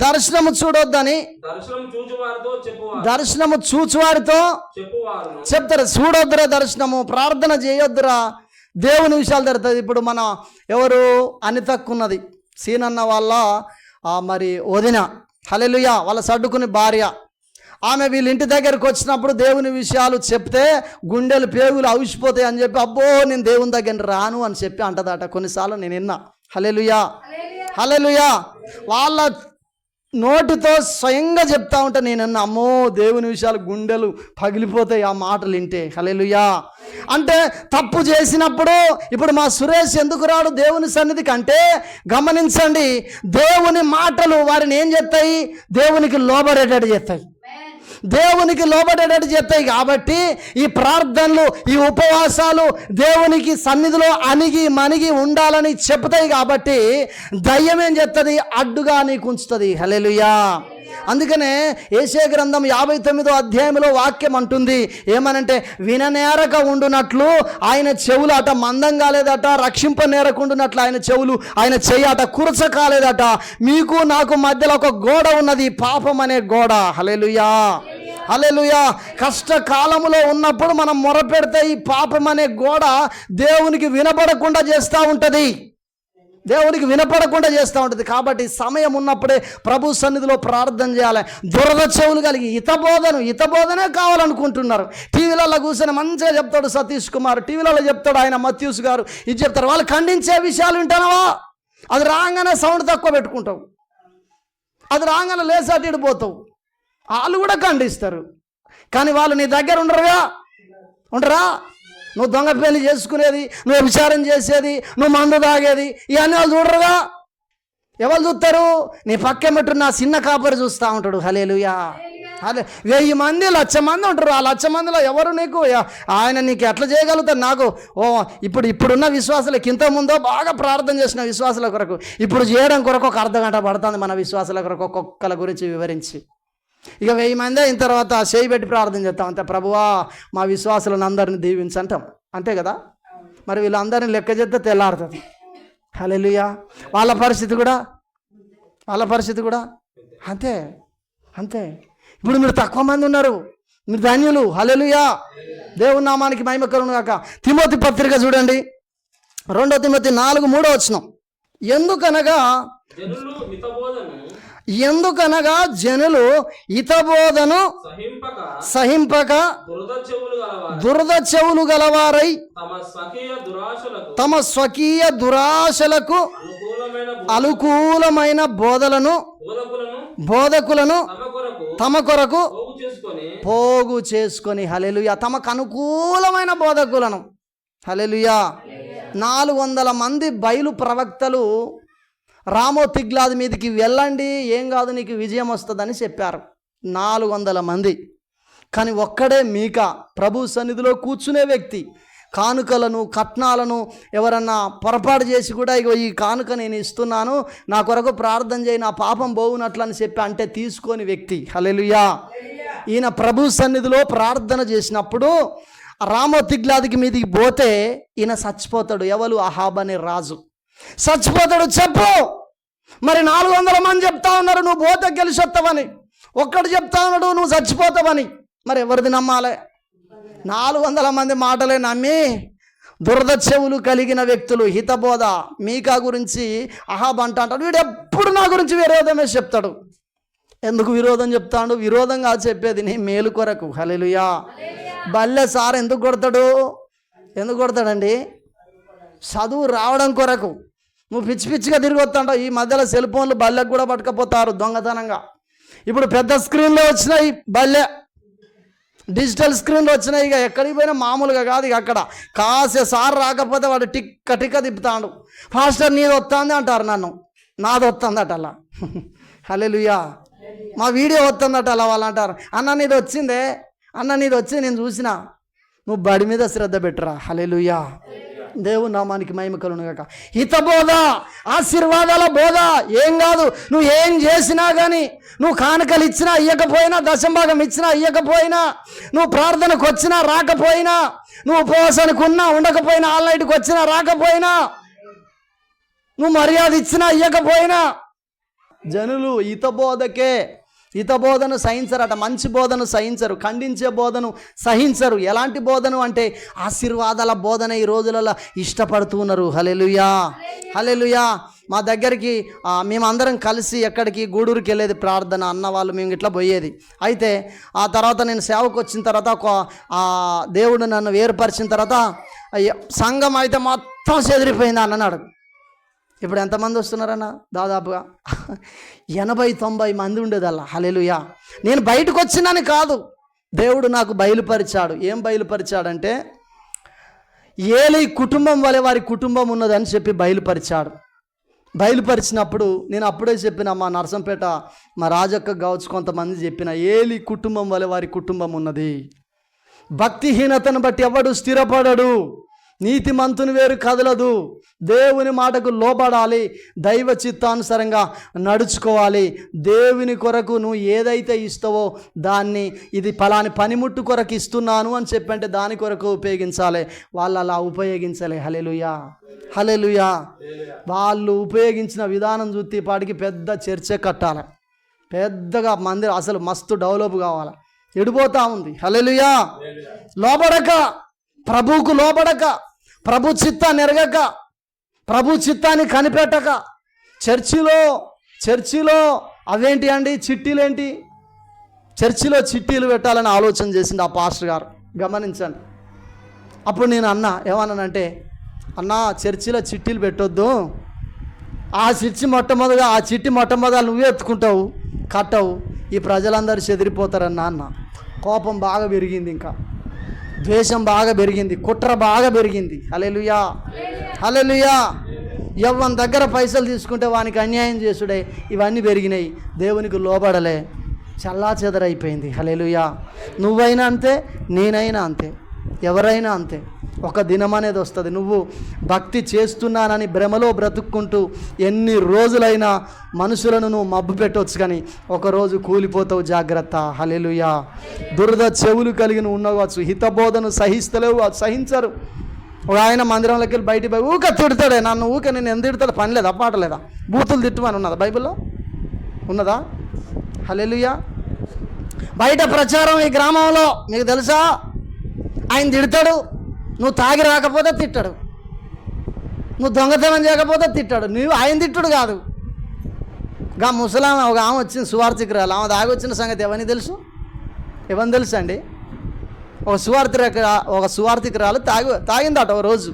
దర్శనము చూడొద్దని దర్శనము చూచువారితో చెప్తారు. చూడొద్దురా దర్శనము, ప్రార్థన చేయొద్దురా, దేవుని విషయాలు జరుగుతుంది. ఇప్పుడు మన ఎవరు అనితక్కున్నది, సీనన్న వాళ్ళ మరి వదిన. హల్లెలూయా. వాళ్ళ సర్దుకుని భార్య. ఆమె వీళ్ళ ఇంటి దగ్గరికి వచ్చినప్పుడు దేవుని విషయాలు చెప్తే గుండెలు పేగులు అవిసిపోతాయి అని చెప్పి, అబ్బో నేను దేవుని దగ్గర రాను అని చెప్పి అంటదట. కొన్నిసార్లు నేను విన్నా. హల్లెలూయా. హల్లెలూయా. వాళ్ళ నోటితో స్వయంగా చెప్తా ఉంటే నేను అమ్మో దేవుని విషయాలు గుండెలు పగిలిపోతాయి ఆ మాటలు వింటే. హల్లెలూయా. అంటే తప్పు చేసినప్పుడు ఇప్పుడు మా సురేష్ ఎందుకు రాడు దేవుని సన్నిధికి అంటే గమనించండి, దేవుని మాటలు వారిని ఏం చేస్తాయి? దేవునికి లోబడేటట్టు చేస్తాయి, దేవునికి లోబడేటట్టు చేస్తాయి. కాబట్టి ఈ ప్రార్థనలు, ఈ ఉపవాసాలు దేవునికి సన్నిధిలో అణిగి మణిగి ఉండాలని చెప్తాయి. కాబట్టి దయ్యం ఏం చేస్తుంది? అడ్డుగా నీకు ఉంచుతుంది. హల్లెలూయా. అందుకనే యెషయా గ్రంథం 59వ అధ్యాయంలో వాక్యం అంటుంది ఏమనంటే, విననేరక ఉండునట్లు ఆయన చెవులు అట మందం కాలేదట, రక్షింపనేరకుండునట్లు ఆయన చెవులు, ఆయన చెయ్యి అట కురచ కాలేదట. మీకు నాకు మధ్యలో ఒక గోడ ఉన్నది, పాపం అనే గోడ. హల్లెలూయా, హల్లెలూయా. కష్టకాలములో ఉన్నప్పుడు మనం మొరపెడితే ఈ పాపం అనే గోడ దేవునికి వినపడకుండా చేస్తూ ఉంటుంది, దేవునికి వినపడకుండా చేస్తూ ఉంటుంది. కాబట్టి సమయం ఉన్నప్పుడే ప్రభు సన్నిధిలో ప్రార్థన చేయాలి. దురద చెవులు కలిగి హితబోధనే కావాలనుకుంటున్నారు. టీవీలలో కూర్చొని మంచిగా చెప్తాడు సతీష్ కుమార్, టీవీలలో చెప్తాడు ఆయన మత్యూస్ గారు, ఇది చెప్తారు. వాళ్ళు ఖండించే విషయాలు వింటానవా? అది రాగానే సౌండ్ తక్కువ పెట్టుకుంటావు, అది రాగానే లేసాటిడు పోతావు. వాళ్ళు కూడా ఖండిస్తారు, కానీ వాళ్ళు నీ దగ్గర ఉండరా? నువ్వు దొంగ పెళ్లి చేసుకునేది, నువ్వు విచారం చేసేది, నువ్వు మందు తాగేది, ఇవన్నీ వాళ్ళు చూడరుగా. ఎవరు చూస్తారు? నీ పక్కెమట్టు నా చిన్న కాపరి చూస్తూ ఉంటాడు. హల్లెలూయా. 1000 మంది 1,00,000 మంది ఉంటారు. ఆ 1,00,000 మందిలో ఎవరు నీకు ఆయన నీకు ఎట్లా చేయగలుగుతారు? నాకు ఇప్పుడున్న విశ్వాసులకు ఇంత ముందో బాగా ప్రార్థన చేసిన విశ్వాసుల కొరకు ఇప్పుడు చేయడం కొరకు ఒక అర్ధగంట పడుతుంది మన విశ్వాసుల కొరకు ఒక్కొక్కల గురించి వివరించి. ఇక 1000 మంది అయిన తర్వాత చేయి పెట్టి ప్రార్థన చేస్తాం అంతే, ప్రభువా మా విశ్వాసులను అందరిని దీవించంటాం, అంతే కదా. మరి వీళ్ళందరినీ లెక్క చేస్తే తెల్లారుతుంది. హల్లెలూయా. వాళ్ళ పరిస్థితి కూడా అంతే. ఇప్పుడు మీరు తక్కువ మంది ఉన్నారు, మీరు ధన్యులు. హల్లెలూయా. దేవుని నామానికి మహిమ కలుగును గాక. తిమోతి పత్రిక చూడండి, 2 తిమోతి 4:3 వచనం. ఎందుకనగా జనులు హితబోధను సహింపక దురద చెవులు గలవారై తమ స్వకీయ దురాశలకు అనుకూలమైన బోధకులను తమ కొరకు పోగు చేసుకొని. హల్లెలూయా. తమకు అనుకూలమైన బోధకులను. హల్లెలూయా. 400 మంది బయలు ప్రవక్తలు రామోతిగ్లాద్ మీదకి వెళ్ళండి, ఏం కాదు నీకు విజయం వస్తుందని చెప్పారు. 400 మంది. కానీ ఒక్కడే మీకా, ప్రభు సన్నిధిలో కూర్చునే వ్యక్తి, కానుకలను కట్నాలను ఎవరన్నా పొరపాటు చేసి కూడా ఇగో ఈ కానుక నేను ఇస్తున్నాను, నా కొరకు ప్రార్థన చేయి, నా పాపం పోవునట్లు అని చెప్పి అంటే తీసుకొని వ్యక్తి. హల్లెలూయా. ఈయన ప్రభు సన్నిధిలో ప్రార్థన చేసినప్పుడు రామోతిగ్లాద్కి మీదికి పోతే ఈయన చచ్చిపోతాడు. ఎవరు? అహాబ్ అనే రాజు చచ్చిపోతాడు. చెప్పు మరి 400 మంది చెప్తా ఉన్నారు నువ్వు పోతే గెలిచి వస్తావని, ఒక్కడు చెప్తా ఉన్నాడు నువ్వు చచ్చిపోతావని. మరి ఎవరిది నమ్మాలి? 400 మంది మాటలే నమ్మి దురద చెవులు కలిగిన వ్యక్తులు. హితబోధ మీకా గురించి అహాబ్ అంటాడు, వీడు ఎప్పుడు నా గురించి విరోధమే చెప్తాడు. ఎందుకు విరోధం చెప్తాడు? విరోధంగా చెప్పేది నీ మేలు కొరకు. హల్లెలూయా. బల్లె సార్ ఎందుకు కొడతాడండి? చదువు రావడం కొరకు. నువ్వు పిచ్చిగా తిరిగి వస్తాంటావు. ఈ మధ్యలో సెల్ ఫోన్లు బల్లెకు కూడా పట్టుకపోతారు దొంగతనంగా. ఇప్పుడు పెద్ద స్క్రీన్లో వచ్చినాయి బల్లె, డిజిటల్ స్క్రీన్లు వచ్చినాయి. ఇక ఎక్కడికి పోయినా మామూలుగా కాదు. ఇక అక్కడ కాసేసారి రాకపోతే వాడు టిక్క తిప్పుతాడు. ఫాస్టర్ నీది వస్తుంది అంటారు, నన్ను నాది వస్తుందట అలా. హల్లెలూయా. మా వీడియో వస్తుందట అలా వాళ్ళు అంటారు. అన్న నీది వచ్చింది నేను చూసినా. నువ్వు బడి మీద శ్రద్ధ పెట్టురా. హల్లెలూయా. దేవుని నామానికి మహిమ కలుగును గాక. హితబోధ, ఆశీర్వాదాల బోధ. ఏం కాదు, నువ్వు ఏం చేసినా కానీ, నువ్వు కానుకలు ఇచ్చినా ఇవ్వకపోయినా, దశంభాగం ఇచ్చినా ఇవ్వకపోయినా, నువ్వు ప్రార్థనకు వచ్చినా రాకపోయినా, నువ్వు ఉపవాసానికి ఉన్నా ఉండకపోయినా, ఆన్లైన్కి వచ్చినా రాకపోయినా, నువ్వు మర్యాద ఇచ్చినా ఇవ్వకపోయినా, జనులు హితబోధను సహించరట. మంచి బోధను సహించరు, ఖండించే బోధను సహించరు. ఎలాంటి బోధను అంటే ఆశీర్వాదాల బోధన ఈ రోజులలో ఇష్టపడుతూ ఉన్నారు. హల్లెలూయా, హల్లెలూయా. మా దగ్గరికి మేమందరం కలిసి ఎక్కడికి గూడూరుకి వెళ్ళేది ప్రార్థన అన్న వాళ్ళు, మేము ఇట్లా పోయేది. అయితే ఆ తర్వాత నేను సేవకు వచ్చిన తర్వాత దేవుడు నన్ను వేరుపరిచిన తర్వాత సంఘం అయితే మొత్తం చెదిరిపోయింది అన్నాడు. ఇప్పుడు ఎంతమంది వస్తున్నారన్న? దాదాపుగా 80-90 మంది ఉండేదల్లా. హల్లెలూయా. నేను బయటకు వచ్చినాను కాదు, దేవుడు నాకు బయలుపరిచాడు. ఏం బయలుపరిచాడంటే ఏలీ కుటుంబం వలె వారి కుటుంబం ఉన్నదని చెప్పి బయలుపరిచాడు. బయలుపరిచినప్పుడు నేను అప్పుడే చెప్పిన మా నరసంపేట మా రాజక్క కావచ్చు కొంతమంది చెప్పిన, ఏలీ కుటుంబం వలె వారి కుటుంబం ఉన్నది. భక్తిహీనతను బట్టి ఎవడు స్థిరపడడు, నీతిమంతుని వేరు కదలదు. దేవుని మాటకు లోబడాలి, దైవ చిత్తానుసారంగా నడుచుకోవాలి. దేవుని కొరకు నువ్వు ఏదైతే ఇస్తావో దాన్ని, ఇది ఫలాని పనిముట్టు కొరకు ఇస్తున్నాను అని చెప్పంటే దాని కొరకు ఉపయోగించాలి. వాళ్ళు అలా ఉపయోగించాలి. హల్లెలూయా, హల్లెలూయా. వాళ్ళు ఉపయోగించిన విధానం చూస్తే పాటికి పెద్ద చర్చే కట్టాలి, పెద్దగా మందిరం అసలు మస్తు డెవలప్ కావాలి. ఎడిపోతూ ఉంది. హల్లెలూయా. లోబడక, ప్రభువుకు లోబడక, ప్రభు చిత్తాన్ని ఎరగక, ప్రభు చిత్తాన్ని కనిపెట్టక, చర్చిలో అవేంటి అండి, చిట్టీలేంటి, చర్చిలో చిట్టీలు పెట్టాలని ఆలోచన చేసింది ఆ పాస్టర్ గారు. గమనించండి. అప్పుడు నేను ఏమన్నానంటే, అన్నా చర్చిలో చిట్టీలు పెట్టొద్దు, ఆ చిట్టి మొట్టమొదటి నువ్వే ఎత్తుకుంటావు, కట్టవు, ఈ ప్రజలందరూ చెదిరిపోతారన్నా అన్న. కోపం బాగా పెరిగింది, ఇంకా ద్వేషం బాగా పెరిగింది, కుట్ర బాగా పెరిగింది. హల్లెలూయా, హల్లెలూయా. ఎవరి దగ్గర పైసలు తీసుకుంటే వానికి అన్యాయం చేసుడే, ఇవన్నీ పెరిగినాయి. దేవునికి లోబడలే, చల్లా చెదరైపోయింది. హల్లెలూయా. నువ్వైనా అంతే, నేనైనా అంతే, ఎవరైనా అంతే. ఒక దినం అనేది వస్తుంది, నువ్వు భక్తి చేస్తున్నానని భ్రమలో బ్రతుక్కుంటూ ఎన్ని రోజులైనా మనుషులను నువ్వు మబ్బు పెట్టవచ్చు, కానీ ఒకరోజు కూలిపోతావు. జాగ్రత్త. హల్లెలూయా. దురద చెవులు కలిగిన ఉండవచ్చు, హితబోధను సహించరు. ఒక ఆయన మందిరంలోకి వెళ్ళి బయటికి పోయి ఊక తిడతాడే నన్ను, ఊక నేను ఎంత తిడతాడు, పని లేదా పాట లేదా, బూతులు తిట్టుమని ఉన్నదా బైబిల్లో? ఉన్నదా? హల్లెలూయా. బయట ప్రచారం ఈ గ్రామంలో మీకు తెలుసా, ఆయన తిడతాడు, నువ్వు తాగి రాకపోతే తిట్టాడు, నువ్వు దొంగతనం చేయకపోతే తిట్టాడు. నువ్వు ఆయన తిట్టుడు కాదు. గా ముసలామె ఒక ఆమె వచ్చింది, సువార్థికురాలు. ఆమె తాగి వచ్చిన సంగతి ఎవరికి తెలుసు? ఎవరిని తెలుసు అండి? ఒక సువార్థికురాలు తాగిందట ఒక రోజు.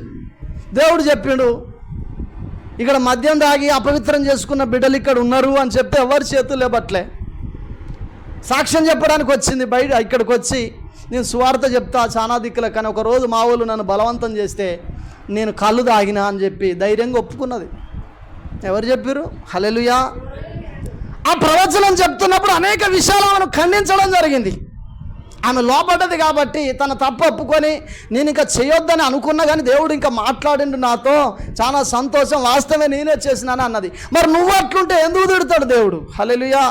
దేవుడు చెప్పిండు, ఇక్కడ మద్యం తాగి అపవిత్రం చేసుకున్న బిడ్డలు ఇక్కడ ఉన్నారు అని చెప్తే ఎవరి చేతులు లేబట్లే. సాక్ష్యం చెప్పడానికి వచ్చింది బయట. ఇక్కడికి వచ్చి నేను సువార్త చెప్తా చాలా దిక్కులే, కానీ ఒకరోజు మా వాళ్ళు నన్ను బలవంతం చేస్తే నేను కళ్ళు తాగినా అని చెప్పి ధైర్యంగా ఒప్పుకున్నది. ఎవరు చెప్పారు? హల్లెలూయా. ఆ ప్రవచనం చెప్తున్నప్పుడు అనేక విషయాలు ఆమెను ఖండించడం జరిగింది. ఆమె లోపడ్డది కాబట్టి తన తప్పు ఒప్పుకొని నేను ఇంకా చేయొద్దని అనుకున్నా, కానీ దేవుడు ఇంకా మాట్లాడిండు నాతో, చాలా సంతోషం, వాస్తవమే నేనే చేసినాను అన్నది. మరి నువ్వు అట్లుంటే ఎందుకు తిడతాడు దేవుడు? హల్లెలూయా.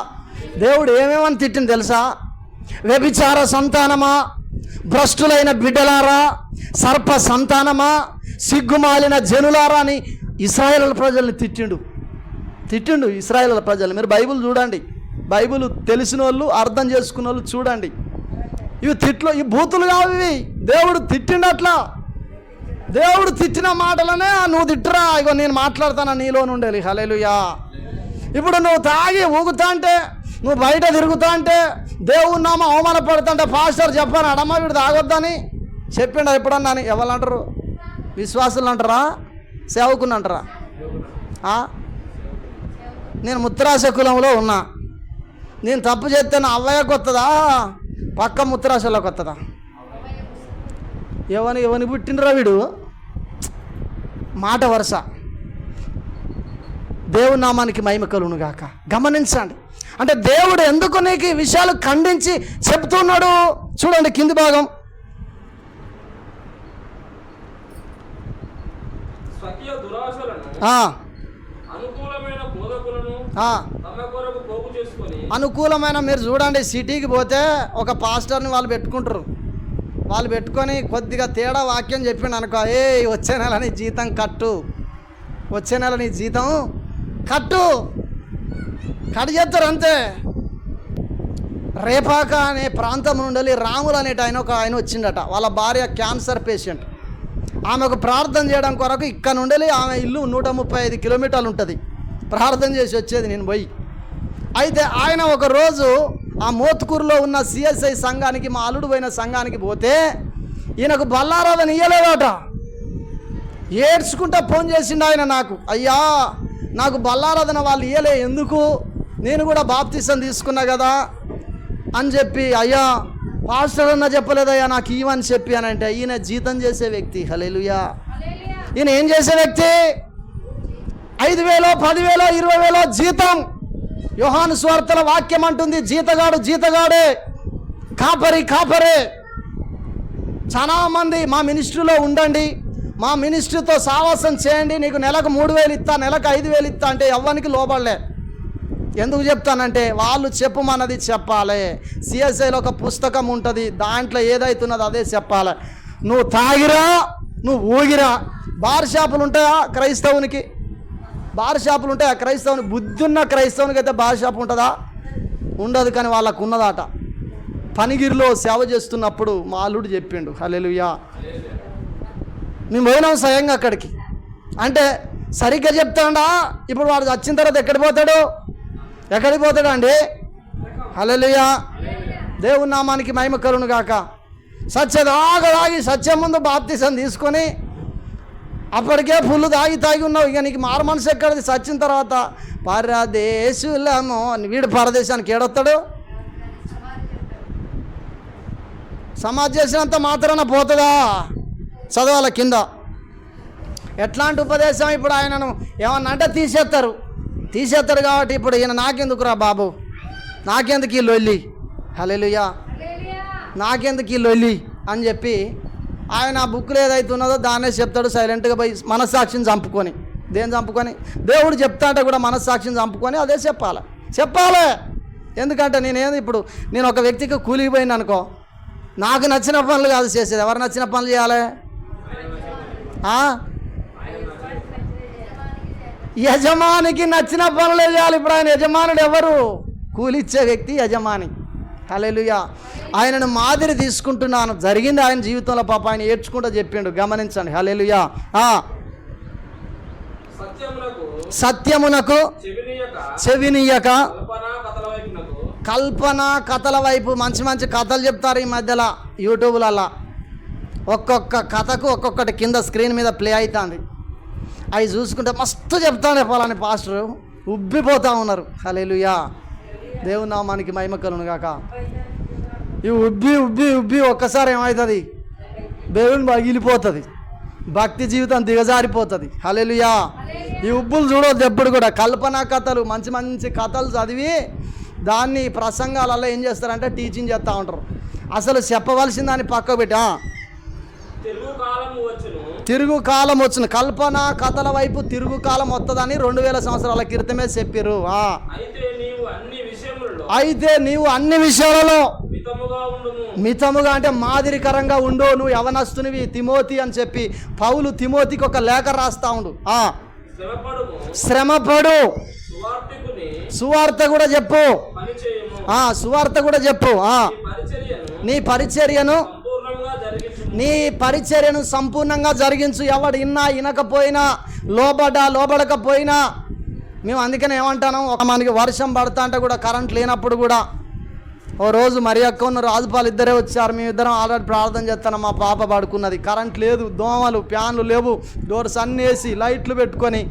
దేవుడు ఏమేమని తిట్టింది తెలుసా? వ్యభిచార సంతానమా, భ్రష్టులైన బిడ్డలారా, సర్ప సంతానమా, సిగ్గుమాలిన జనులారా అని ఇశ్రాయేలు ప్రజల్ని తిట్టిండు ఇశ్రాయేలు ప్రజలు. మీరు బైబిల్ చూడండి, బైబిల్ తెలిసిన వాళ్ళు అర్థం చేసుకున్న వాళ్ళు చూడండి. ఇవి ఈ బూతులు కావు ఇవి. దేవుడు తిట్టిండు అట్లా. దేవుడు తిట్టిన మాటలనే నువ్వు తిట్టరా, ఇగో నేను మాట్లాడతానా నీలో నుండేది. హల్లెలూయా. ఇప్పుడు నువ్వు తాగి ఊగుతా అంటే, నువ్వు బయట తిరుగుతా అంటే, దేవుని నామ అవమానపడుతుంటే పాస్టర్ చెప్పాను అడమ్మా వీడు తాగొద్దని చెప్పిండు ఎప్పుడన్నా అని ఎవరు అంటారు? విశ్వాసులు అంటారా, సేవకుని అంటారా? నేను ముత్రాశ కులంలో ఉన్నా, నేను తప్పు చేస్తే నా అవ్వయ్యకు వస్తుందా, పక్క ముత్రాశలోకి వస్తుందా? ఎవని పుట్టినరా వీడు? మాట వరుస. దేవుని నామానికి మహిమ కలుగును గాక. గమనించండి. అంటే దేవుడు ఎందుకు నీకు ఈ విషయాలు ఖండించి చెప్తున్నాడు? చూడండి కింది భాగం. అనుకూలమైన మీరు చూడండి, సిటీకి పోతే ఒక పాస్టర్ని వాళ్ళు పెట్టుకుంటారు. వాళ్ళు పెట్టుకొని కొద్దిగా తేడా వాక్యం చెప్పిండు అనుకో, వచ్చే నెల నీ జీతం కట్టు, వచ్చే నెల నీ జీతం కట్టు చేస్తారు అంతే. రేపాక అనే ప్రాంతం నుండి రాములు అనేట ఆయన వచ్చిండట. వాళ్ళ భార్య క్యాన్సర్ పేషెంట్. ఆమెకు ప్రార్థన చేయడం కొరకు ఇక్కడ నుండి ఆమె ఇల్లు 135 కిలోమీటర్లు ఉంటుంది. ప్రార్థన చేసి వచ్చేది నేను పోయి. అయితే ఆయన ఒకరోజు ఆ మోత్కూరులో ఉన్న సిఎస్ఐ సంఘానికి, మా అల్లుడు పోయిన సంఘానికి పోతే ఈయనకు బల్లారాధన ఇయ్యలేదట. ఏడ్చుకుంటా ఫోన్ చేసిండు ఆయన నాకు, అయ్యా నాకు బల్లారాధన వాళ్ళు ఇయ్యలే, ఎందుకు, నేను కూడా బాప్తిసం తీసుకున్నా కదా అని చెప్పి, అయ్యా పాస్టర్ అన్న చెప్పలేదయ్యా నాకు ఇవని చెప్పి అని అంటే ఈయన జీతం చేసే వ్యక్తి. హల్లెలూయా. ఈయన ఏం చేసే వ్యక్తి? 5,000, 10,000, 20,000 జీతం. యోహాను సువార్తల వాక్యం అంటుంది జీతగాడే, కాపరే. చాలా మంది మా మినిస్ట్రీలో ఉండండి, మా మినిస్ట్రీతో సావాసం చేయండి, నీకు నెలకు 3,000 ఇస్తా, నెలకు 5,000 ఇస్తా అంటే ఎవ్వనికి లోబడలే. ఎందుకు చెప్తానంటే వాళ్ళు చెప్పమన్నది చెప్పాలి. సిఎస్ఐలో ఒక పుస్తకం ఉంటుంది, దాంట్లో ఏదైతున్నదో అదే చెప్పాలి. నువ్వు తాగిరా, నువ్వు ఊగిరా. బార్ షాపులు ఉంటాయా క్రైస్తవునికి? బార్ షాపులు ఉంటాయా క్రైస్తవునికి? బుద్ధి ఉన్న క్రైస్తవునికి అయితే బార్ షాప్ ఉంటుందా? ఉండదు. కానీ వాళ్ళకు ఉన్నదాట. పనిగిరిలో సేవ చేస్తున్నప్పుడు మా అల్లుడు చెప్పిండు. హల్లెలూయా. మేము పోయినాం స్వయంగా అక్కడికి. అంటే సరిగ్గా చెప్తాడా? ఇప్పుడు వాడు వచ్చిన తర్వాత ఎక్కడికి పోతాడు అండి? హల్లెలూయా. దేవుని నామానికి మహిమ కలుగును గాక. సత్యదాగి సత్యం ముందు బాప్తిసం తీసుకొని అప్పటికే ఫుల్ తాగి ఉన్నావు. ఇక నీకు మారు మనసు ఎక్కడిది? సచ్చిన తర్వాత పరదేశులము అని వీడు పరదేశానికి ఏడొస్తాడు? సమాధి చేసినంత మాత్రాన పోతుందా? చదవాల కింద. ఎట్లాంటి ఉపదేశం? ఇప్పుడు ఆయనను ఏమన్నా అంటే తీసేస్తారు కాబట్టి ఇప్పుడు ఈయన నాకెందుకురా బాబు, నాకెందుకు ఈ లొల్లి, హల్లెలూయా, నాకెందుకు ఈ లొల్లి అని చెప్పి ఆయన ఆ బుక్లో ఏదైతే ఉన్నదో దాన్నే చెప్తాడు. సైలెంట్గా పోయి మనస్సాక్షిని చంపుకొని. దేని చంపుకొని? దేవుడు చెప్తా అంటే కూడా మనస్సాక్షిని చంపుకొని అదే చెప్పాలి. ఎందుకంటే ఇప్పుడు నేను ఒక వ్యక్తికి కూలికి పోయిన అనుకో, నాకు నచ్చిన పనులు కాదు చేసేది. ఎవరు నచ్చిన పనులు చేయాలి? యజమానికి నచ్చిన పనులే చేయాలి. ఇప్పుడు ఆయన యజమానుడు ఎవరు? కూలిచ్చే వ్యక్తి యజమాని. హల్లెలూయా. ఆయనను మాదిరి తీసుకుంటున్నాను. జరిగింది ఆయన జీవితంలో. పాప ఆయన ఏడ్చుకుంటూ చెప్పిండు, గమనించండి. హల్లెలూయా. సత్యమునకు చెవినీయక కల్పన కథల వైపు. మంచి కథలు చెప్తారు ఈ మధ్యలో యూట్యూబ్లలో. ఒక్కొక్క కథకు ఒక్కొక్కటి కింద స్క్రీన్ మీద ప్లే అవుతుంది. అవి చూసుకుంటే మస్తు చెప్తాను చెప్పాలని పాస్టర్ ఉబ్బిపోతూ ఉన్నారు. హల్లెలూయా. దేవుని నామానికి మహిమ కలుగును గాక. ఇవి ఉబ్బి ఒక్కసారి ఏమవుతుంది? దేవుని పగిలిపోతుంది, భక్తి జీవితం దిగజారిపోతుంది. హల్లెలూయా. ఈ ఉబ్బులు చూడవద్దు ఎప్పుడు కూడా. కల్పన కథలు, మంచి కథలు చదివి దాన్ని ప్రసంగాలలో ఏం చేస్తారంటే టీచింగ్ చేస్తూ ఉంటారు. అసలు చెప్పవలసిన దాన్ని పక్క పెట్టి తిరుగు కాలం వచ్చును. కల్పన కథల వైపు తిరుగు కాలం వస్తుందని 2000 సంవత్సరాల క్రితమే చెప్పారు. అయితే నీవు అన్ని విషయాలలో మితముగా అంటే మాదిరికరంగా ఉండు. నువ్వు యవనస్తునివి తిమోతి అని చెప్పి పౌలు తిమోతికి ఒక లేఖ రాస్తా ఉండు. శ్రమపడు, సువార్త కూడా చెప్పు. సువార్త కూడా చెప్పు. నీ పరిచర్యను సంపూర్ణంగా జరిగించు. ఎవడు వినకపోయినా లోబడకపోయినా మేము అందుకనే ఏమంటాను, మనకి వర్షం పడతా అంటే కూడా కరెంట్ లేనప్పుడు కూడా ఓ రోజు మరి అక్క ఉన్న రాజుపాలు ఇద్దరే వచ్చారు. మేమిద్దరం ఆల్రెడీ ప్రార్థన చేస్తాను. మా పాప పడుకున్నది, కరెంట్ లేదు, దోమలు, ఫ్యాన్లు లేవు, డోర్స్ అన్నీ వేసి లైట్లు పెట్టుకొని